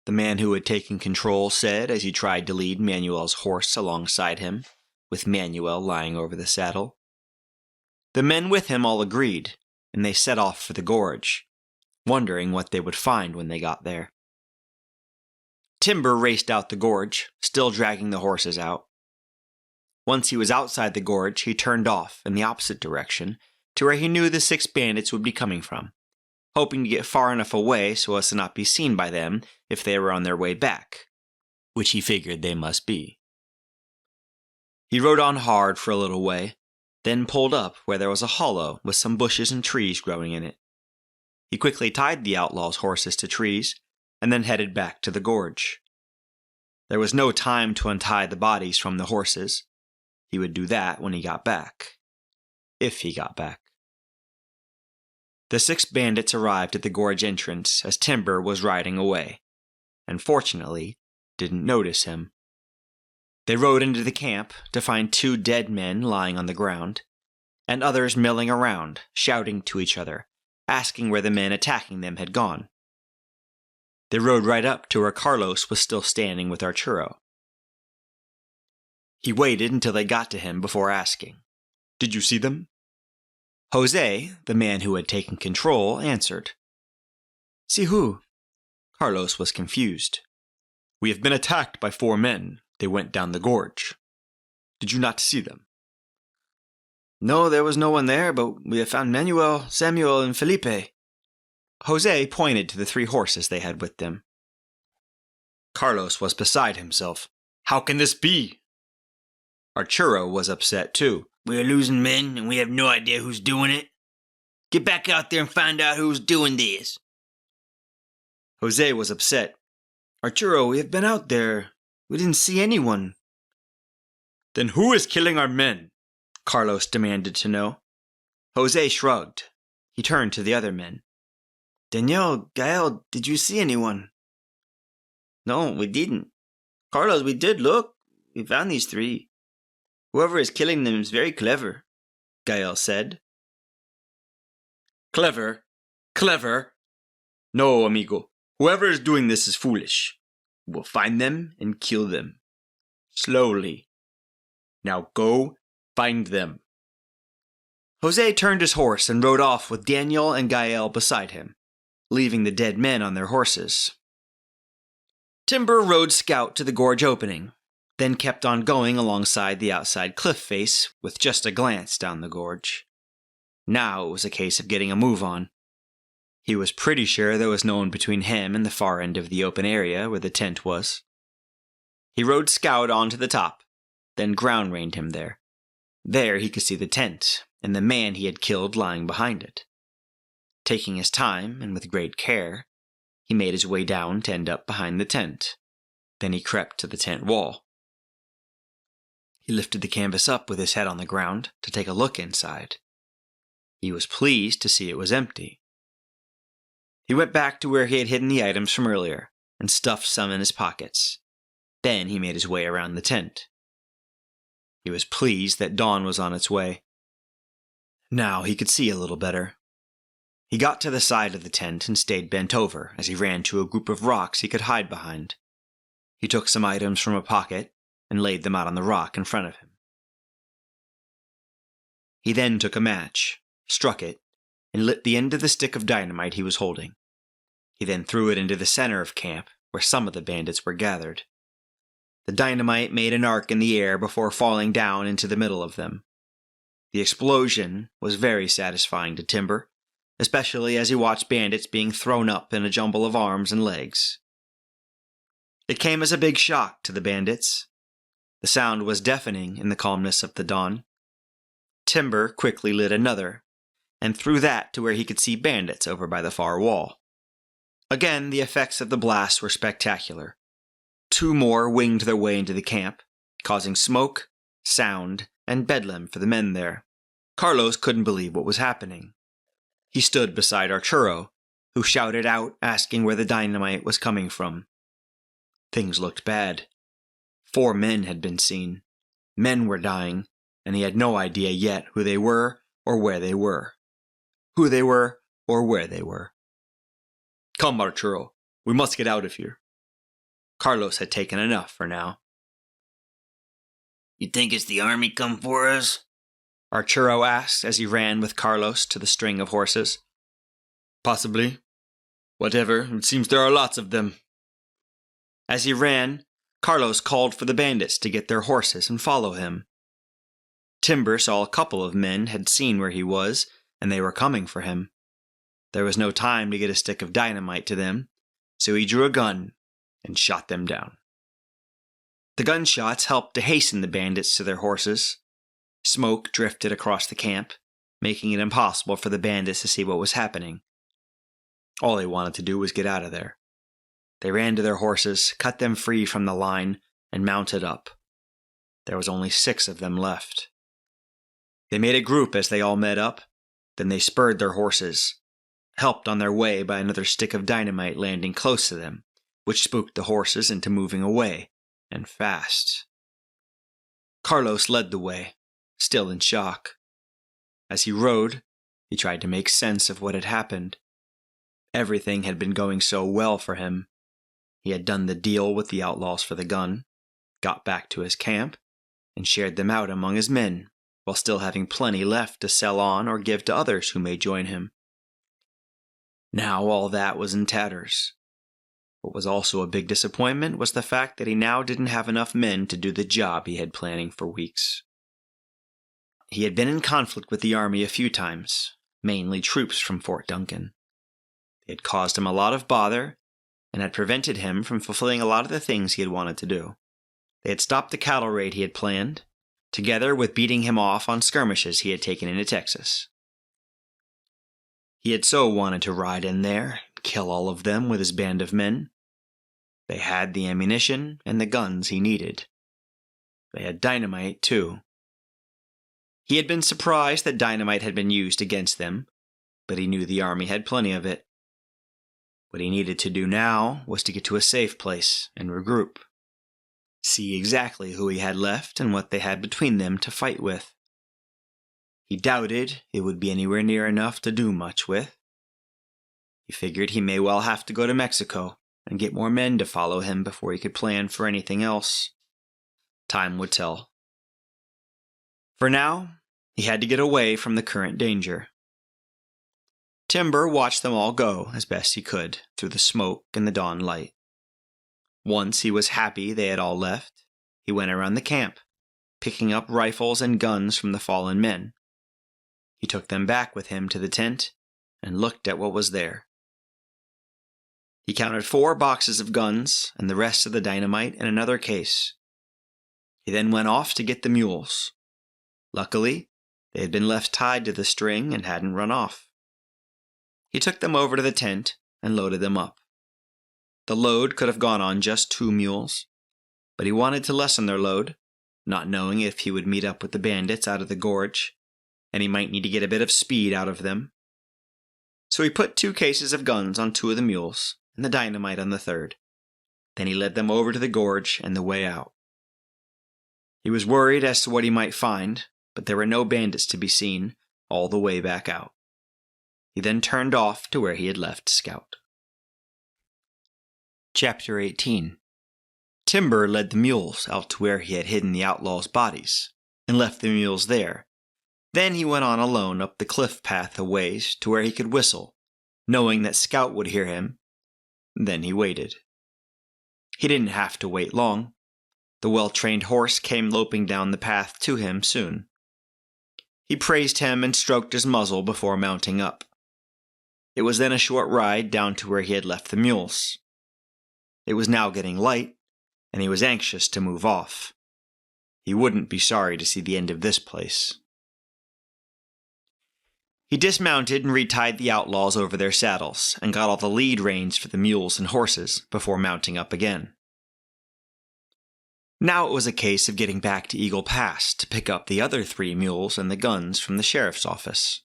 the man who had taken control said as he tried to lead Manuel's horse alongside him, with Manuel lying over the saddle. The men with him all agreed, and they set off for the gorge, wondering what they would find when they got there. Timber raced out the gorge, still dragging the horses out. Once he was outside the gorge, he turned off in the opposite direction to where he knew the 6 bandits would be coming from, hoping to get far enough away so as to not be seen by them if they were on their way back, which he figured they must be. He rode on hard for a little way, then pulled up where there was a hollow with some bushes and trees growing in it. He quickly tied the outlaws' horses to trees, and then headed back to the gorge. There was no time to untie the bodies from the horses. He would do that when he got back. If he got back. The 6 bandits arrived at the gorge entrance as Timber was riding away, and fortunately didn't notice him. They rode into the camp to find 2 dead men lying on the ground, and others milling around, shouting to each other, asking where the men attacking them had gone. They rode right up to where Carlos was still standing with Arturo. He waited until they got to him before asking, "Did you see them?" Jose, the man who had taken control, answered. "See who?" Carlos was confused. "We have been attacked by 4 men. They went down the gorge. Did you not see them?" "No, there was no one there, but we have found Manuel, Samuel, and Felipe." Jose pointed to the 3 horses they had with them. Carlos was beside himself. "How can this be?" Arturo was upset too. "We're losing men, and we have no idea who's doing it. Get back out there and find out who's doing this." Jose was upset. Arturo, we have been out there. We didn't see anyone. Then who is killing our men? Carlos demanded to know. Jose shrugged. He turned to the other men. Daniel, Gael, did you see anyone? No, we didn't. Carlos, we did look. We found these three. Whoever is killing them is very clever, Gael said. Clever? Clever? No, amigo. Whoever is doing this is foolish. We'll find them and kill them. Slowly. Now go find them. Jose turned his horse and rode off with Daniel and Gael beside him, leaving the dead men on their horses. Timber rode Scout to the gorge opening, then kept on going alongside the outside cliff face with just a glance down the gorge. Now it was a case of getting a move on. He was pretty sure there was no one between him and the far end of the open area where the tent was. He rode Scout on to the top, then ground reined him there. There he could see the tent and the man he had killed lying behind it. Taking his time and with great care, he made his way down to end up behind the tent. Then he crept to the tent wall. He lifted the canvas up with his head on the ground to take a look inside. He was pleased to see it was empty. He went back to where he had hidden the items from earlier and stuffed some in his pockets. Then he made his way around the tent. He was pleased that dawn was on its way. Now he could see a little better. He got to the side of the tent and stayed bent over as he ran to a group of rocks he could hide behind. He took some items from a pocket and laid them out on the rock in front of him. He then took a match, struck it, and lit the end of the stick of dynamite he was holding. He then threw it into the center of camp, where some of the bandits were gathered. The dynamite made an arc in the air before falling down into the middle of them. The explosion was very satisfying to Timber, especially as he watched bandits being thrown up in a jumble of arms and legs. It came as a big shock to the bandits. The sound was deafening in the calmness of the dawn. Timber quickly lit another, and threw that to where he could see bandits over by the far wall. Again, the effects of the blast were spectacular. 2 more winged their way into the camp, causing smoke, sound, and bedlam for the men there. Carlos couldn't believe what was happening. He stood beside Arturo, who shouted out, asking where the dynamite was coming from. Things looked bad. 4 men had been seen. Men were dying, and he had no idea yet who they were or where they were. Who they were or where they were. Come, Arturo. We must get out of here. Carlos had taken enough for now. You think it's the army come for us? Arturo asked as he ran with Carlos to the string of horses. Possibly. Whatever, it seems there are lots of them. As he ran, Carlos called for the bandits to get their horses and follow him. Timber saw a couple of men had seen where he was, and they were coming for him. There was no time to get a stick of dynamite to them, so he drew a gun and shot them down. The gunshots helped to hasten the bandits to their horses. Smoke drifted across the camp, making it impossible for the bandits to see what was happening. All they wanted to do was get out of there. They ran to their horses, cut them free from the line, and mounted up. There was only 6 of them left. They made a group as they all met up, then they spurred their horses, helped on their way by another stick of dynamite landing close to them, which spooked the horses into moving away, and fast. Carlos led the way, still in shock. As he rode, he tried to make sense of what had happened. Everything had been going so well for him. He had done the deal with the outlaws for the gun, got back to his camp, and shared them out among his men, while still having plenty left to sell on or give to others who may join him. Now all that was in tatters. What was also a big disappointment was the fact that he now didn't have enough men to do the job he had planning for weeks. He had been in conflict with the army a few times, mainly troops from Fort Duncan. They had caused him a lot of bother and had prevented him from fulfilling a lot of the things he had wanted to do. They had stopped the cattle raid he had planned, together with beating him off on skirmishes he had taken into Texas. He had so wanted to ride in there, kill all of them with his band of men. They had the ammunition and the guns he needed. They had dynamite, too. He had been surprised that dynamite had been used against them, but he knew the army had plenty of it. What he needed to do now was to get to a safe place and regroup. See exactly who he had left and what they had between them to fight with. He doubted it would be anywhere near enough to do much with. He figured he may well have to go to Mexico and get more men to follow him before he could plan for anything else. Time would tell. For now, he had to get away from the current danger. Timber watched them all go as best he could through the smoke and the dawn light. Once he was happy they had all left, he went around the camp, picking up rifles and guns from the fallen men. He took them back with him to the tent and looked at what was there. He counted 4 boxes of guns and the rest of the dynamite in another case. He then went off to get the mules. Luckily, they had been left tied to the string and hadn't run off. He took them over to the tent and loaded them up. The load could have gone on just 2 mules, but he wanted to lessen their load, not knowing if he would meet up with the bandits out of the gorge, and he might need to get a bit of speed out of them. So he put 2 cases of guns on 2 of the mules, and the dynamite on the 3rd. Then he led them over to the gorge and the way out. He was worried as to what he might find, but there were no bandits to be seen all the way back out. He then turned off to where he had left Scout. Chapter 18. Timber led the mules out to where he had hidden the outlaws' bodies, and left the mules there. Then he went on alone up the cliff path a ways to where he could whistle, knowing that Scout would hear him. Then he waited. He didn't have to wait long. The well-trained horse came loping down the path to him soon. He praised him and stroked his muzzle before mounting up. It was then a short ride down to where he had left the mules. It was now getting light, and he was anxious to move off. He wouldn't be sorry to see the end of this place. He dismounted and retied the outlaws over their saddles, and got all the lead reins for the mules and horses before mounting up again. Now it was a case of getting back to Eagle Pass to pick up the other 3 mules and the guns from the sheriff's office.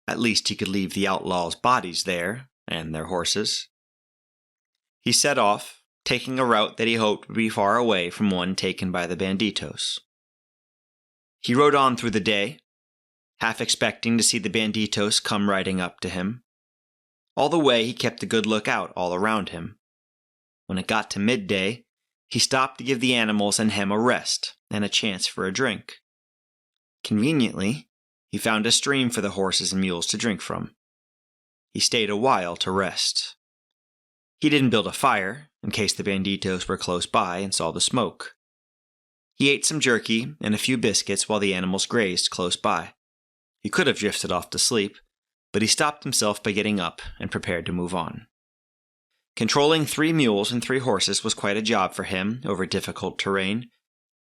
At least he could leave the outlaws' bodies there, and their horses. He set off, taking a route that he hoped would be far away from one taken by the banditos. He rode on through the day, half expecting to see the banditos come riding up to him. All the way he kept a good lookout all around him. When it got to midday, he stopped to give the animals and him a rest and a chance for a drink. Conveniently, he found a stream for the horses and mules to drink from. He stayed a while to rest. He didn't build a fire, in case the banditos were close by and saw the smoke. He ate some jerky and a few biscuits while the animals grazed close by. He could have drifted off to sleep, but he stopped himself by getting up and prepared to move on. Controlling 3 mules and 3 horses was quite a job for him over difficult terrain,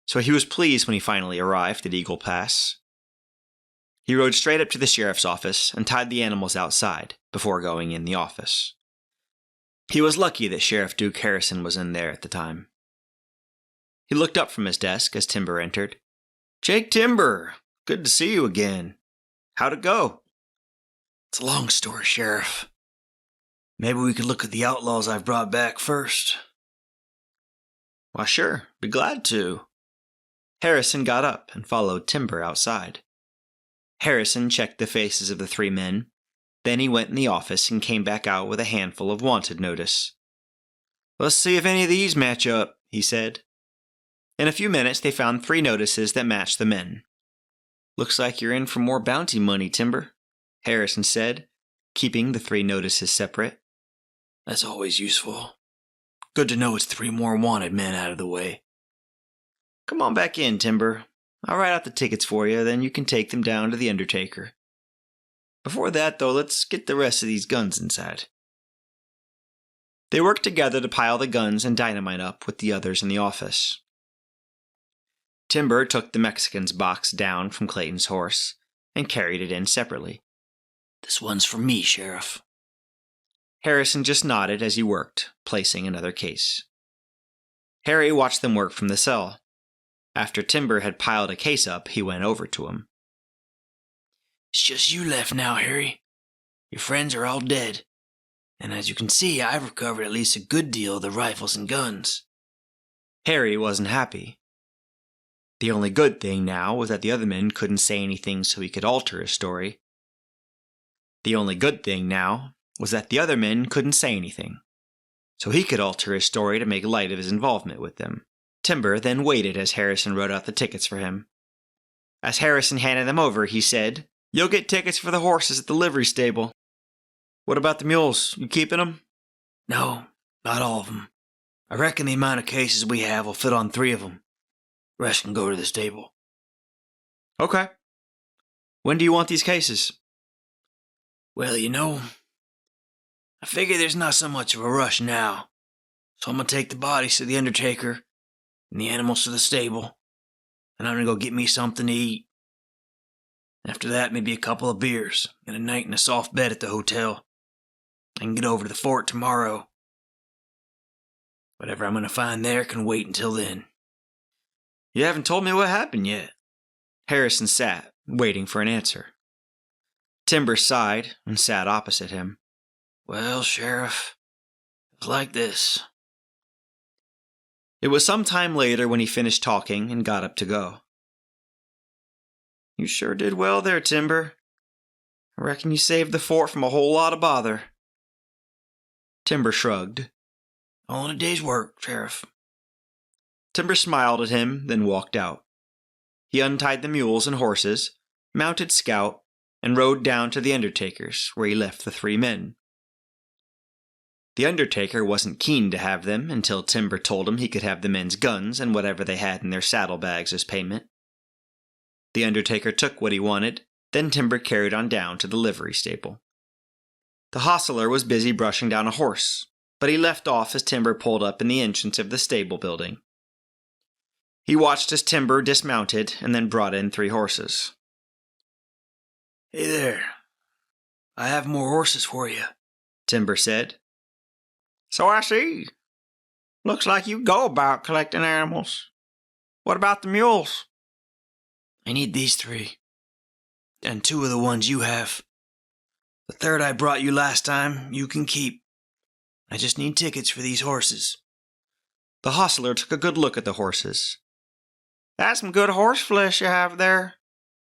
so he was pleased when he finally arrived at Eagle Pass. He rode straight up to the sheriff's office and tied the animals outside before going in the office. He was lucky that Sheriff Duke Harrison was in there at the time. He looked up from his desk as Timber entered. "Jake Timber, good to see you again. How'd it go?" It's a long story, Sheriff. Maybe we could look at the outlaws I've brought back first. "Why, sure, be glad to." Harrison got up and followed Timber outside. Harrison checked the faces of the 3 men. Then he went in the office and came back out with a handful of wanted notice. "Let's see if any of these match up," he said. In a few minutes they found 3 notices that matched the men. "Looks like you're in for more bounty money, Timber," Harrison said, keeping the 3 notices separate. That's always useful. Good to know it's 3 more wanted men out of the way. "Come on back in, Timber. I'll write out the tickets for you, then you can take them down to the undertaker. Before that, though, let's get the rest of these guns inside." They worked together to pile the guns and dynamite up with the others in the office. Timber took the Mexican's box down from Clayton's horse and carried it in separately. This one's for me, Sheriff. Harrison just nodded as he worked, placing another case. Harry watched them work from the cell. After Timber had piled a case up, he went over to him. It's just you left now, Harry. Your friends are all dead. And as you can see, I've recovered at least a good deal of the rifles and guns. Harry wasn't happy. The only good thing now was that the other men couldn't say anything so he could alter his story. The only good thing now was that the other men couldn't say anything, so he could alter his story to make light of his involvement with them. Timber then waited as Harrison wrote out the tickets for him. As Harrison handed them over, he said, "You'll get tickets for the horses at the livery stable. What about the mules? You keeping them?" No, not all of them. I reckon the amount of cases we have will fit on 3 of them. The rest can go to the stable. Okay. When do you want these cases? Well, I figure there's not so much of a rush now. So I'm going to take the bodies to the undertaker and the animals to the stable. And I'm going to go get me something to eat. After that, maybe a couple of beers and a night in a soft bed at the hotel. I can get over to the fort tomorrow. Whatever I'm going to find there can wait until then. You haven't told me what happened yet. Harrison sat, waiting for an answer. Timber sighed and sat opposite him. Well, Sheriff, it was like this. It was some time later when he finished talking and got up to go. You sure did well there, Timber. I reckon you saved the fort from a whole lot of bother. Timber shrugged. All in a day's work, Sheriff. Timber smiled at him, then walked out. He untied the mules and horses, mounted Scout, and rode down to the undertaker's, where he left the 3 men. The undertaker wasn't keen to have them until Timber told him he could have the men's guns and whatever they had in their saddlebags as payment. The undertaker took what he wanted, then Timber carried on down to the livery stable. The hostler was busy brushing down a horse, but he left off as Timber pulled up in the entrance of the stable building. He watched as Timber dismounted and then brought in 3 horses. Hey there. I have more horses for you, Timber said. So I see. Looks like you go about collecting animals. What about the mules? I need these 3. And 2 of the ones you have. The 3rd I brought you last time, you can keep. I just need tickets for these horses. The hostler took a good look at the horses. That's some good horse flesh you have there,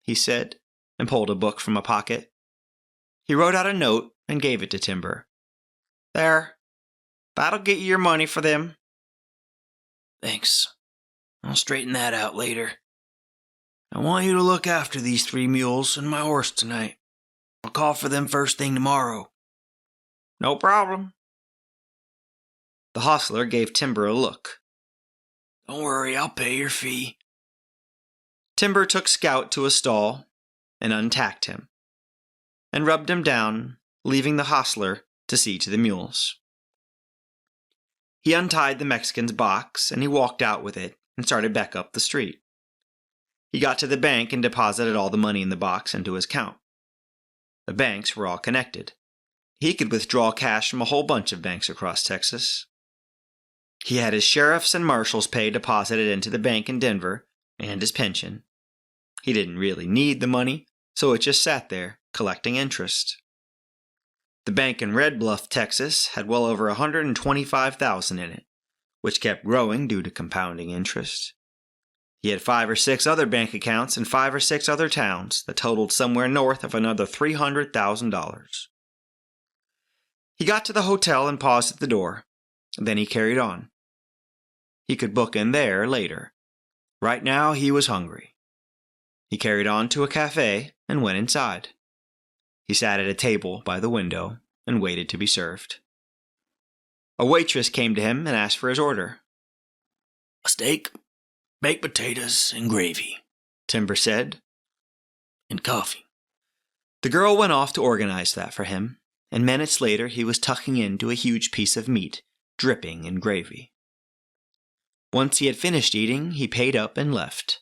he said, and pulled a book from a pocket. He wrote out a note and gave it to Timber. There. That'll get you your money for them. Thanks. I'll straighten that out later. I want you to look after these 3 mules and my horse tonight. I'll call for them first thing tomorrow. No problem. The hostler gave Timber a look. Don't worry, I'll pay your fee. Timber took Scout to a stall and untacked him, and rubbed him down, leaving the hostler to see to the mules. He untied the Mexican's box, and he walked out with it and started back up the street. He got to the bank and deposited all the money in the box into his account. The banks were all connected. He could withdraw cash from a whole bunch of banks across Texas. He had his sheriff's and marshal's pay deposited into the bank in Denver, and his pension. He didn't really need the money, so it just sat there, collecting interest. The bank in Red Bluff, Texas, had well over $125,000 in it, which kept growing due to compounding interest. He had 5 or 6 other bank accounts in 5 or 6 other towns that totaled somewhere north of another $300,000. He got to the hotel and paused at the door. Then he carried on. He could book in there later. Right now he was hungry. He carried on to a cafe and went inside. He sat at a table by the window and waited to be served. A waitress came to him and asked for his order. A steak, baked potatoes, and gravy, Timber said. And coffee. The girl went off to organize that for him, and minutes later he was tucking into a huge piece of meat, dripping in gravy. Once he had finished eating, he paid up and left.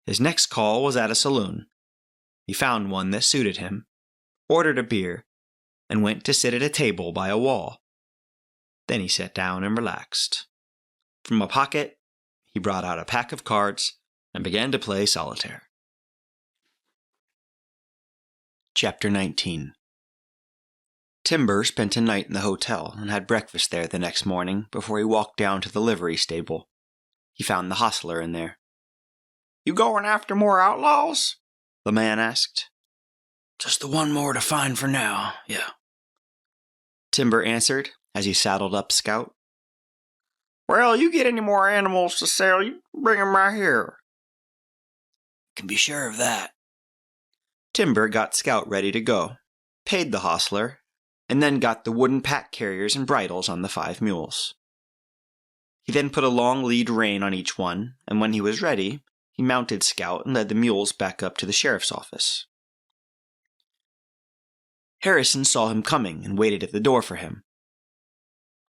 His next call was at a saloon. He found one that suited him, ordered a beer, and went to sit at a table by a wall. Then he sat down and relaxed. From a pocket, he brought out a pack of cards and began to play solitaire. Chapter 19. Timber spent a night in the hotel and had breakfast there the next morning before he walked down to the livery stable. He found the hostler in there. "You going after more outlaws?" The man asked. Just the one more to find for now, yeah. Timber answered as he saddled up Scout. "Well, you get any more animals to sell, you bring 'em right here." Can be sure of that. Timber got Scout ready to go, paid the hostler, and then got the wooden pack carriers and bridles on the 5 mules. He then put a long lead rein on each one, and when he was ready, he mounted Scout and led the mules back up to the sheriff's office. Harrison saw him coming and waited at the door for him.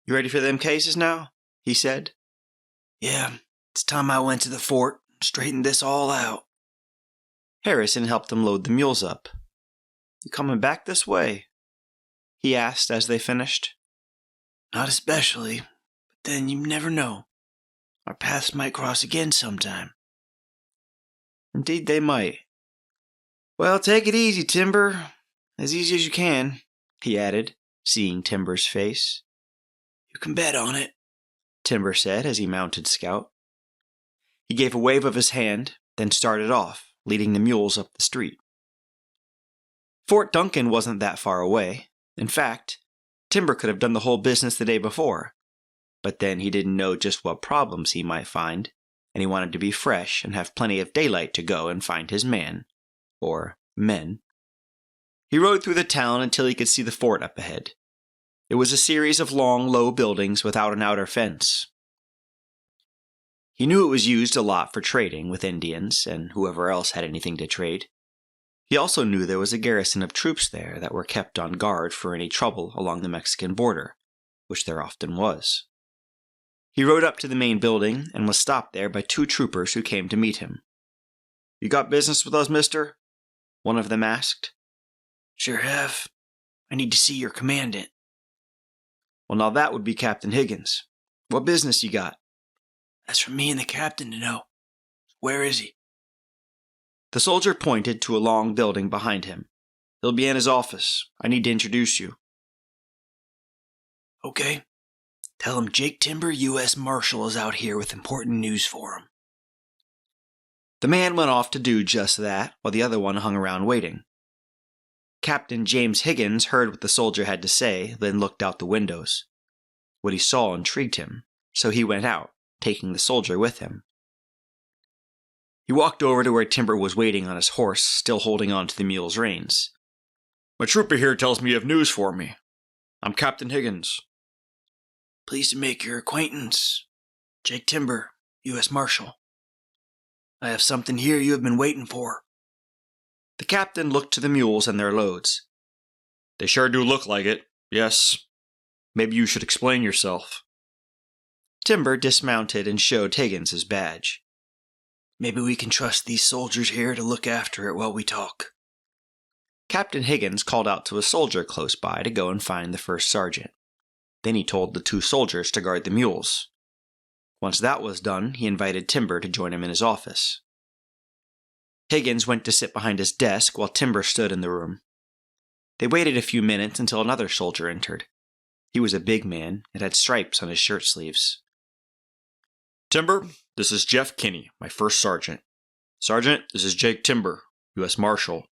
"You ready for them cases now?" he said. Yeah, it's time I went to the fort and straightened this all out. Harrison helped him load the mules up. "You coming back this way?" he asked as they finished. Not especially, but then you never know. Our paths might cross again sometime. Indeed they might. Well, take it easy, Timber. As easy as you can, he added, seeing Timber's face. You can bet on it, Timber said as he mounted Scout. He gave a wave of his hand, then started off, leading the mules up the street. Fort Duncan wasn't that far away. In fact, Timber could have done the whole business the day before. But then he didn't know just what problems he might find, and he wanted to be fresh and have plenty of daylight to go and find his man. Or men. He rode through the town until he could see the fort up ahead. It was a series of long, low buildings without an outer fence. He knew it was used a lot for trading with Indians and whoever else had anything to trade. He also knew there was a garrison of troops there that were kept on guard for any trouble along the Mexican border, which there often was. He rode up to the main building and was stopped there by 2 troopers who came to meet him. "You got business with us, mister?" one of them asked. Sure have. I need to see your commandant. Well, now that would be Captain Higgins. What business you got? That's for me and the captain to know. Where is he? The soldier pointed to a long building behind him. He'll be in his office. I need to introduce you. Okay. Tell him Jake Timber, U.S. Marshal, is out here with important news for him. The man went off to do just that, while the other one hung around waiting. Captain James Higgins heard what the soldier had to say, then looked out the windows. What he saw intrigued him, so he went out, taking the soldier with him. He walked over to where Timber was waiting on his horse, still holding on to the mule's reins. "My trooper here tells me you have news for me. I'm Captain Higgins." Pleased to make your acquaintance. Jake Timber, U.S. Marshal. I have something here you have been waiting for. The captain looked to the mules and their loads. "They sure do look like it, yes. Maybe you should explain yourself." Timber dismounted and showed Higgins his badge. Maybe we can trust these soldiers here to look after it while we talk. Captain Higgins called out to a soldier close by to go and find the first sergeant. Then he told the 2 soldiers to guard the mules. Once that was done, he invited Timber to join him in his office. Higgins went to sit behind his desk while Timber stood in the room. They waited a few minutes until another soldier entered. He was a big man and had stripes on his shirt sleeves. "Timber, this is Jeff Kinney, my first sergeant. Sergeant, this is Jake Timber, U.S. Marshal.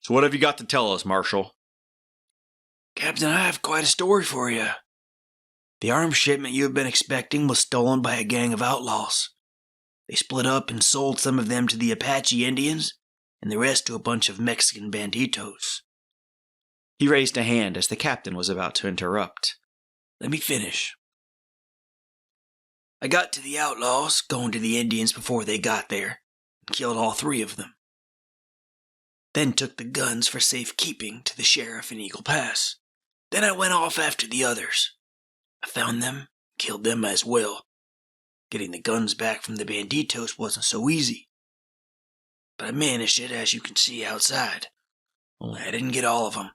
So what have you got to tell us, Marshal?" Captain, I have quite a story for you. The arms shipment you have been expecting was stolen by a gang of outlaws. They split up and sold some of them to the Apache Indians, and the rest to a bunch of Mexican banditos. He raised a hand as the captain was about to interrupt. Let me finish. I got to the outlaws, going to the Indians before they got there, and killed all 3 of them. Then took the guns for safekeeping to the sheriff in Eagle Pass. Then I went off after the others. I found them, killed them as well. Getting the guns back from the banditos wasn't so easy. But I managed it, as you can see outside. Only I didn't get all of them.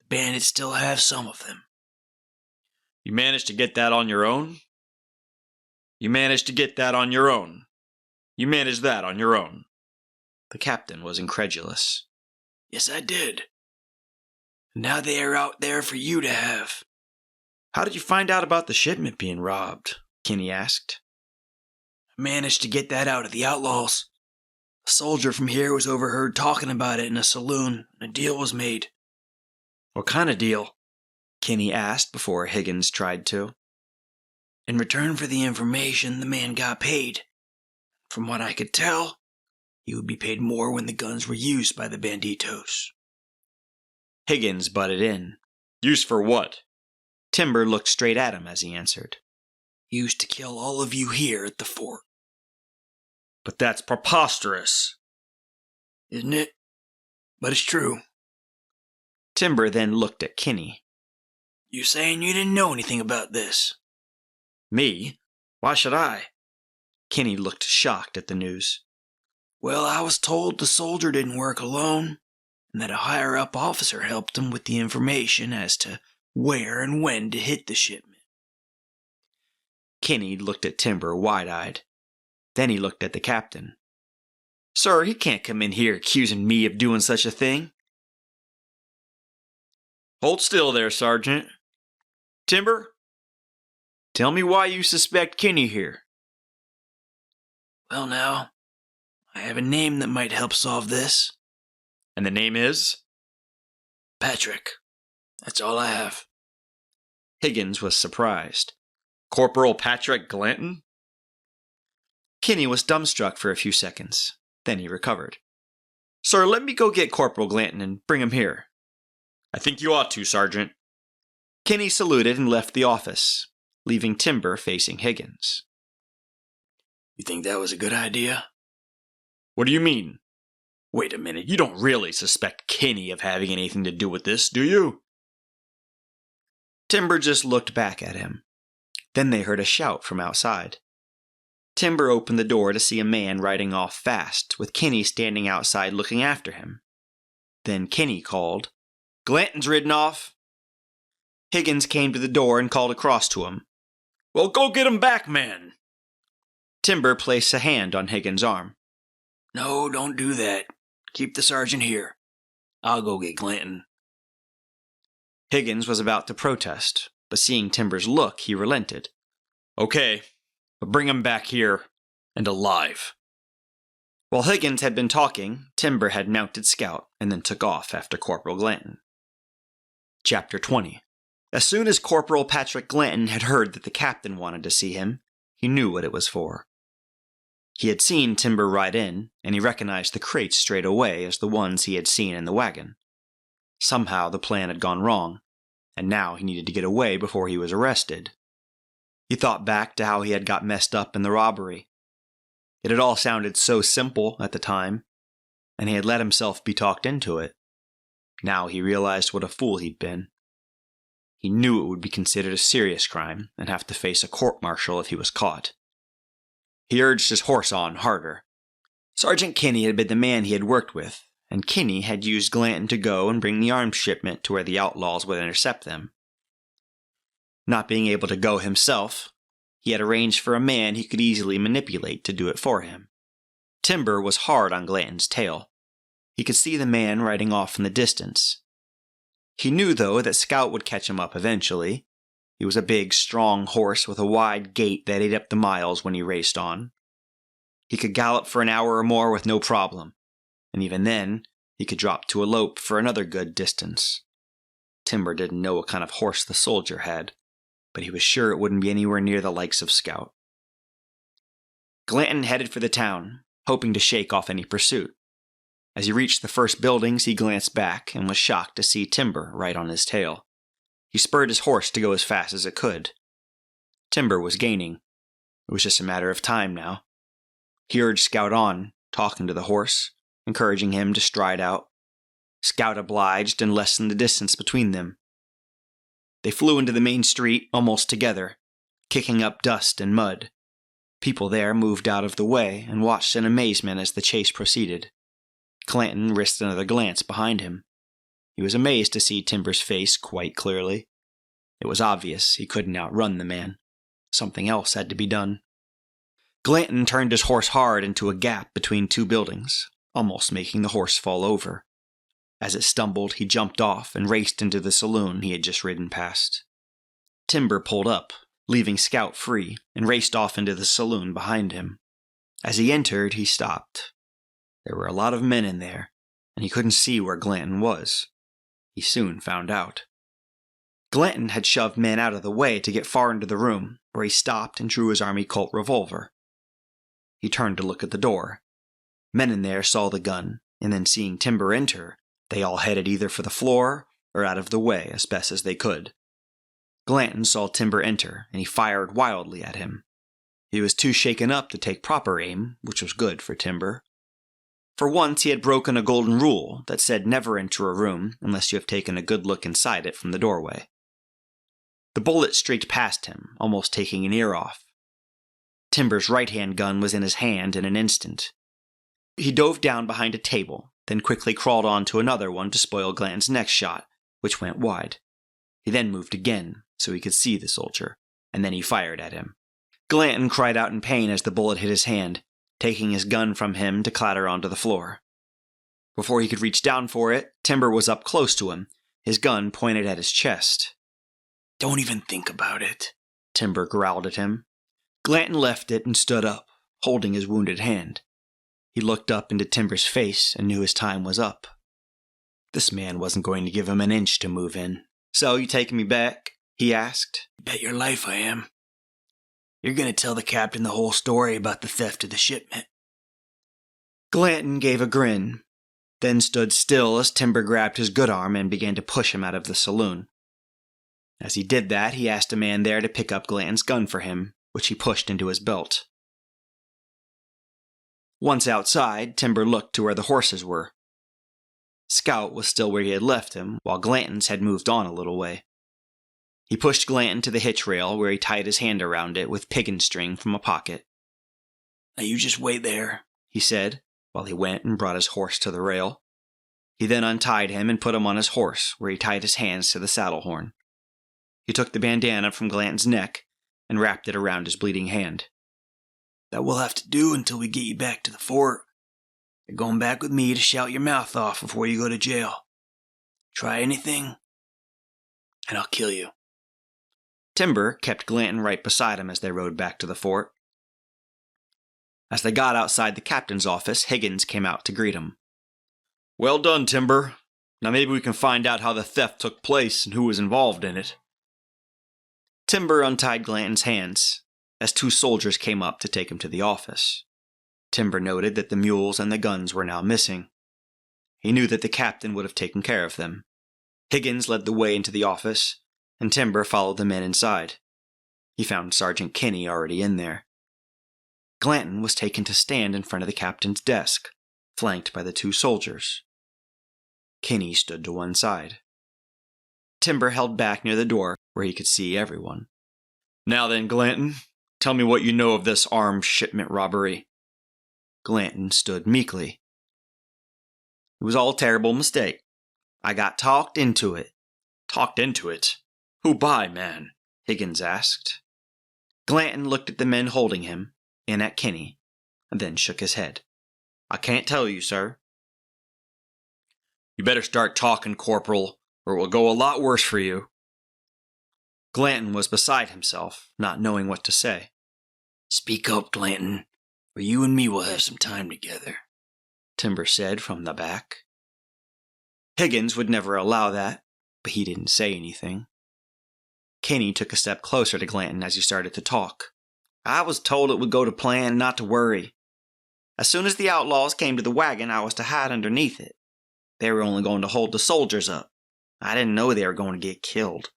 The bandits still have some of them. You managed to get that on your own? You managed to get that on your own? You managed that on your own? The captain was incredulous. Yes, I did. Now they are out there for you to have. How did you find out about the shipment being robbed? Kinney asked. I managed to get that out of the outlaws. A soldier from here was overheard talking about it in a saloon, and a deal was made. What kind of deal? Kinney asked before Higgins tried to. In return for the information, the man got paid. From what I could tell, he would be paid more when the guns were used by the banditos. Higgins butted in. Used for what? Timber looked straight at him as he answered. Used to kill all of you here at the fort. But that's preposterous. Isn't it? But it's true. Timber then looked at Kinney. You saying you didn't know anything about this? Me? Why should I? Kinney looked shocked at the news. Well, I was told the soldier didn't work alone, and that a higher-up officer helped him with the information as to where and when to hit the shipment. Kinney looked at Timber wide-eyed. Then he looked at the captain. Sir, he can't come in here accusing me of doing such a thing. Hold still there, Sergeant. Timber, tell me why you suspect Kinney here. Well now, I have a name that might help solve this. And the name is? Patrick. That's all I have. Higgins was surprised. Corporal Patrick Glanton? Kinney was dumbstruck for a few seconds. Then he recovered. Sir, let me go get Corporal Glanton and bring him here. I think you ought to, Sergeant. Kinney saluted and left the office, leaving Timber facing Higgins. You think that was a good idea? What do you mean? Wait a minute, you don't really suspect Kinney of having anything to do with this, do you? Timber just looked back at him. Then they heard a shout from outside. Timber opened the door to see a man riding off fast, with Kinney standing outside looking after him. Then Kinney called, Glanton's ridden off. Higgins came to the door and called across to him. Well, go get him back, man. Timber placed a hand on Higgins' arm. No, don't do that. Keep the sergeant here. I'll go get Glanton. Higgins was about to protest, but seeing Timber's look, he relented. Okay, but bring him back here, and alive. While Higgins had been talking, Timber had mounted Scout and then took off after Corporal Glanton. Chapter 20. As soon as Corporal Patrick Glanton had heard that the captain wanted to see him, he knew what it was for. He had seen Timber ride in, and he recognized the crates straight away as the ones he had seen in the wagon. Somehow the plan had gone wrong, and now he needed to get away before he was arrested. He thought back to how he had got messed up in the robbery. It had all sounded so simple at the time, and he had let himself be talked into it. Now he realized what a fool he'd been. He knew it would be considered a serious crime and have to face a court-martial if he was caught. He urged his horse on harder. Sergeant Kinney had been the man he had worked with, and Kinney had used Glanton to go and bring the arms shipment to where the outlaws would intercept them. Not being able to go himself, he had arranged for a man he could easily manipulate to do it for him. Timber was hard on Glanton's tail. He could see the man riding off in the distance. He knew, though, that Scout would catch him up eventually. He was a big, strong horse with a wide gait that ate up the miles when he raced on. He could gallop for an hour or more with no problem, and even then, he could drop to a lope for another good distance. Timber didn't know what kind of horse the soldier had, but he was sure it wouldn't be anywhere near the likes of Scout. Glanton headed for the town, hoping to shake off any pursuit. As he reached the first buildings, he glanced back and was shocked to see Timber right on his tail. He spurred his horse to go as fast as it could. Timber was gaining. It was just a matter of time now. He urged Scout on, talking to the horse, encouraging him to stride out. Scout obliged and lessened the distance between them. They flew into the main street almost together, kicking up dust and mud. People there moved out of the way and watched in amazement as the chase proceeded. Glanton risked another glance behind him. He was amazed to see Timber's face quite clearly. It was obvious he couldn't outrun the man. Something else had to be done. Glanton turned his horse hard into a gap between two buildings, almost making the horse fall over. As it stumbled, he jumped off and raced into the saloon he had just ridden past. Timber pulled up, leaving Scout free, and raced off into the saloon behind him. As he entered, he stopped. There were a lot of men in there, and he couldn't see where Glanton was. He soon found out. Glanton had shoved men out of the way to get far into the room, where he stopped and drew his army Colt revolver. He turned to look at the door. Men in there saw the gun, and then seeing Timber enter, they all headed either for the floor or out of the way as best as they could. Glanton saw Timber enter, and he fired wildly at him. He was too shaken up to take proper aim, which was good for Timber. For once he had broken a golden rule that said never enter a room unless you have taken a good look inside it from the doorway. The bullet streaked past him, almost taking an ear off. Timber's right-hand gun was in his hand in an instant. He dove down behind a table, then quickly crawled onto another one to spoil Glanton's next shot, which went wide. He then moved again, so he could see the soldier, and then he fired at him. Glanton cried out in pain as the bullet hit his hand, taking his gun from him to clatter onto the floor. Before he could reach down for it, Timber was up close to him, his gun pointed at his chest. Don't even think about it, Timber growled at him. Glanton left it and stood up, holding his wounded hand. He looked up into Timber's face and knew his time was up. This man wasn't going to give him an inch to move in. "So, you taking me back?" he asked. Bet your life I am. You're going to tell the captain the whole story about the theft of the shipment. Glanton gave a grin, then stood still as Timber grabbed his good arm and began to push him out of the saloon. As he did that, he asked a man there to pick up Glanton's gun for him, which he pushed into his belt. Once outside, Timber looked to where the horses were. Scout was still where he had left him, while Glanton's had moved on a little way. He pushed Glanton to the hitch rail, where he tied his hand around it with piggin string from a pocket. "Now you just wait there," he said, while he went and brought his horse to the rail. He then untied him and put him on his horse, where he tied his hands to the saddle horn. He took the bandana from Glanton's neck and wrapped it around his bleeding hand. "That will have to do until we get you back to the fort. You're going back with me to shout your mouth off before you go to jail. Try anything, and I'll kill you." Timber kept Glanton right beside him as they rode back to the fort. As they got outside the captain's office, Higgins came out to greet him. "Well done, Timber. Now maybe we can find out how the theft took place and who was involved in it." Timber untied Glanton's hands as two soldiers came up to take him to the office. Timber noted that the mules and the guns were now missing. He knew that the captain would have taken care of them. Higgins led the way into the office, and Timber followed the men inside. He found Sergeant Kinney already in there. Glanton was taken to stand in front of the captain's desk, flanked by the two soldiers. Kinney stood to one side. Timber held back near the door where he could see everyone. "Now then, Glanton, tell me what you know of this armed shipment robbery." Glanton stood meekly. "It was all a terrible mistake. I got talked into it." "Talked into it? Who by, man?" Higgins asked. Glanton looked at the men holding him, and at Kinney, and then shook his head. "I can't tell you, sir." "You better start talking, Corporal, or it will go a lot worse for you." Glanton was beside himself, not knowing what to say. "Speak up, Glanton, or you and me will have some time together," Timber said from the back. Higgins would never allow that, but he didn't say anything. Kinney took a step closer to Glanton as he started to talk. "I was told it would go to plan, not to worry. As soon as the outlaws came to the wagon, I was to hide underneath it. They were only going to hold the soldiers up. I didn't know they were going to get killed."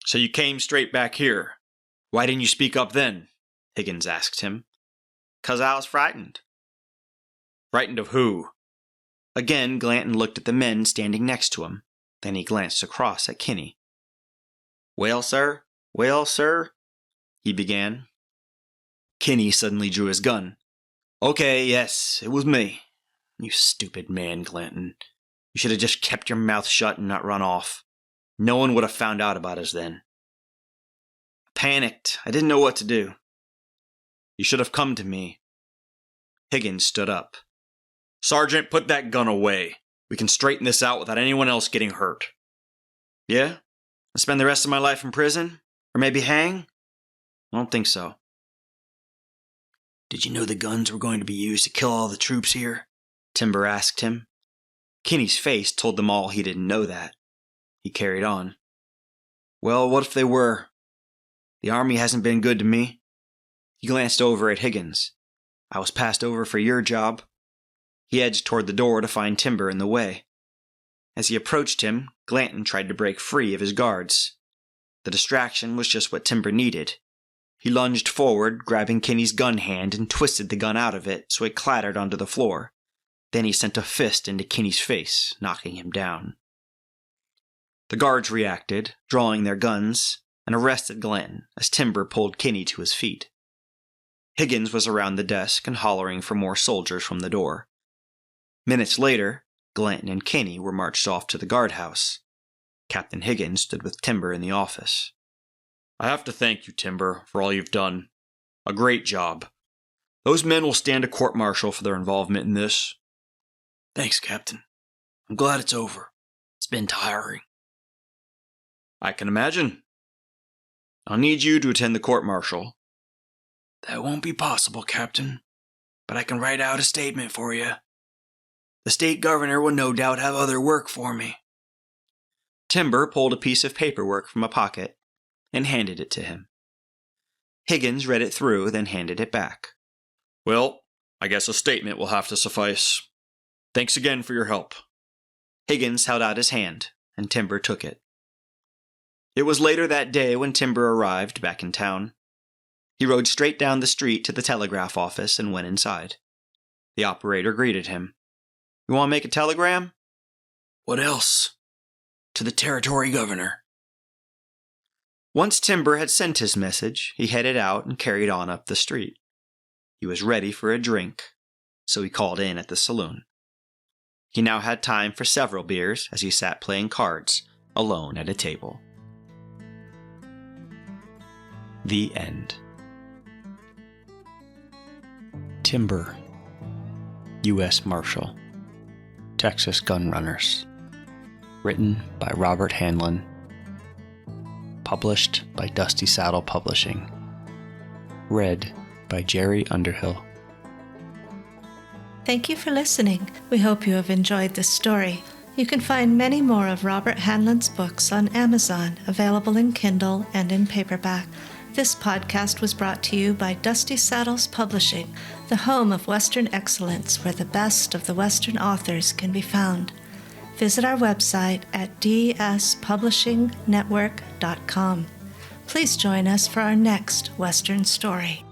"So you came straight back here. Why didn't you speak up then?" Higgins asked him. "'Cause I was frightened." "Frightened of who?" Again, Glanton looked at the men standing next to him. Then he glanced across at Kinney. Well, sir, he began. Kinney suddenly drew his gun. "Okay, yes, it was me. You stupid man, Glanton. You should have just kept your mouth shut and not run off. No one would have found out about us then. I panicked. I didn't know what to do. You should have come to me. Higgins stood up. Sergeant, put that gun away. We can straighten this out without anyone else getting hurt. Yeah? I spend the rest of my life in prison? Or maybe hang? I don't think so. Did you know the guns were going to be used to kill all the troops here? Timber asked him. Kinney's face told them all he didn't know that. He carried on. Well, what if they were? The army hasn't been good to me. He glanced over at Higgins. I was passed over for your job. He edged toward the door to find Timber in the way. As he approached him, Glanton tried to break free of his guards. The distraction was just what Timber needed. He lunged forward, grabbing Kinney's gun hand and twisted the gun out of it so it clattered onto the floor. Then he sent a fist into Kinney's face, knocking him down. The guards reacted, drawing their guns, and arrested Glanton as Timber pulled Kinney to his feet. Higgins was around the desk and hollering for more soldiers from the door. Minutes later, Glanton and Kinney were marched off to the guardhouse. Captain Higgins stood with Timber in the office. I have to thank you, Timber, for all you've done. A great job. Those men will stand a court-martial for their involvement in this. Thanks, Captain. I'm glad it's over. It's been tiring. I can imagine. I'll need you to attend the court-martial. That won't be possible, Captain. But I can write out a statement for you. The state governor will no doubt have other work for me. Timber pulled a piece of paperwork from a pocket and handed it to him. Higgins read it through, then handed it back. Well, I guess a statement will have to suffice. Thanks again for your help. Higgins held out his hand, and Timber took it. It was later that day when Timber arrived back in town. He rode straight down the street to the telegraph office and went inside. The operator greeted him. You want to make a telegram? What else? To the territory governor. Once Timber had sent his message, he headed out and carried on up the street. He was ready for a drink, so he called in at the saloon. He now had time for several beers as he sat playing cards, alone at a table. The end. Timber, U.S. Marshal, Texas Gunrunners. Written by Robert Hanlon. Published by Dusty Saddle Publishing. Read by Jerry Underhill. Thank you for listening. We hope you have enjoyed this story. You can find many more of Robert Hanlon's books on Amazon, available in Kindle and in paperback. This podcast was brought to you by Dusty Saddles Publishing, the home of Western excellence where the best of the Western authors can be found. Visit our website at dspublishingnetwork.com. Please join us for our next Western story.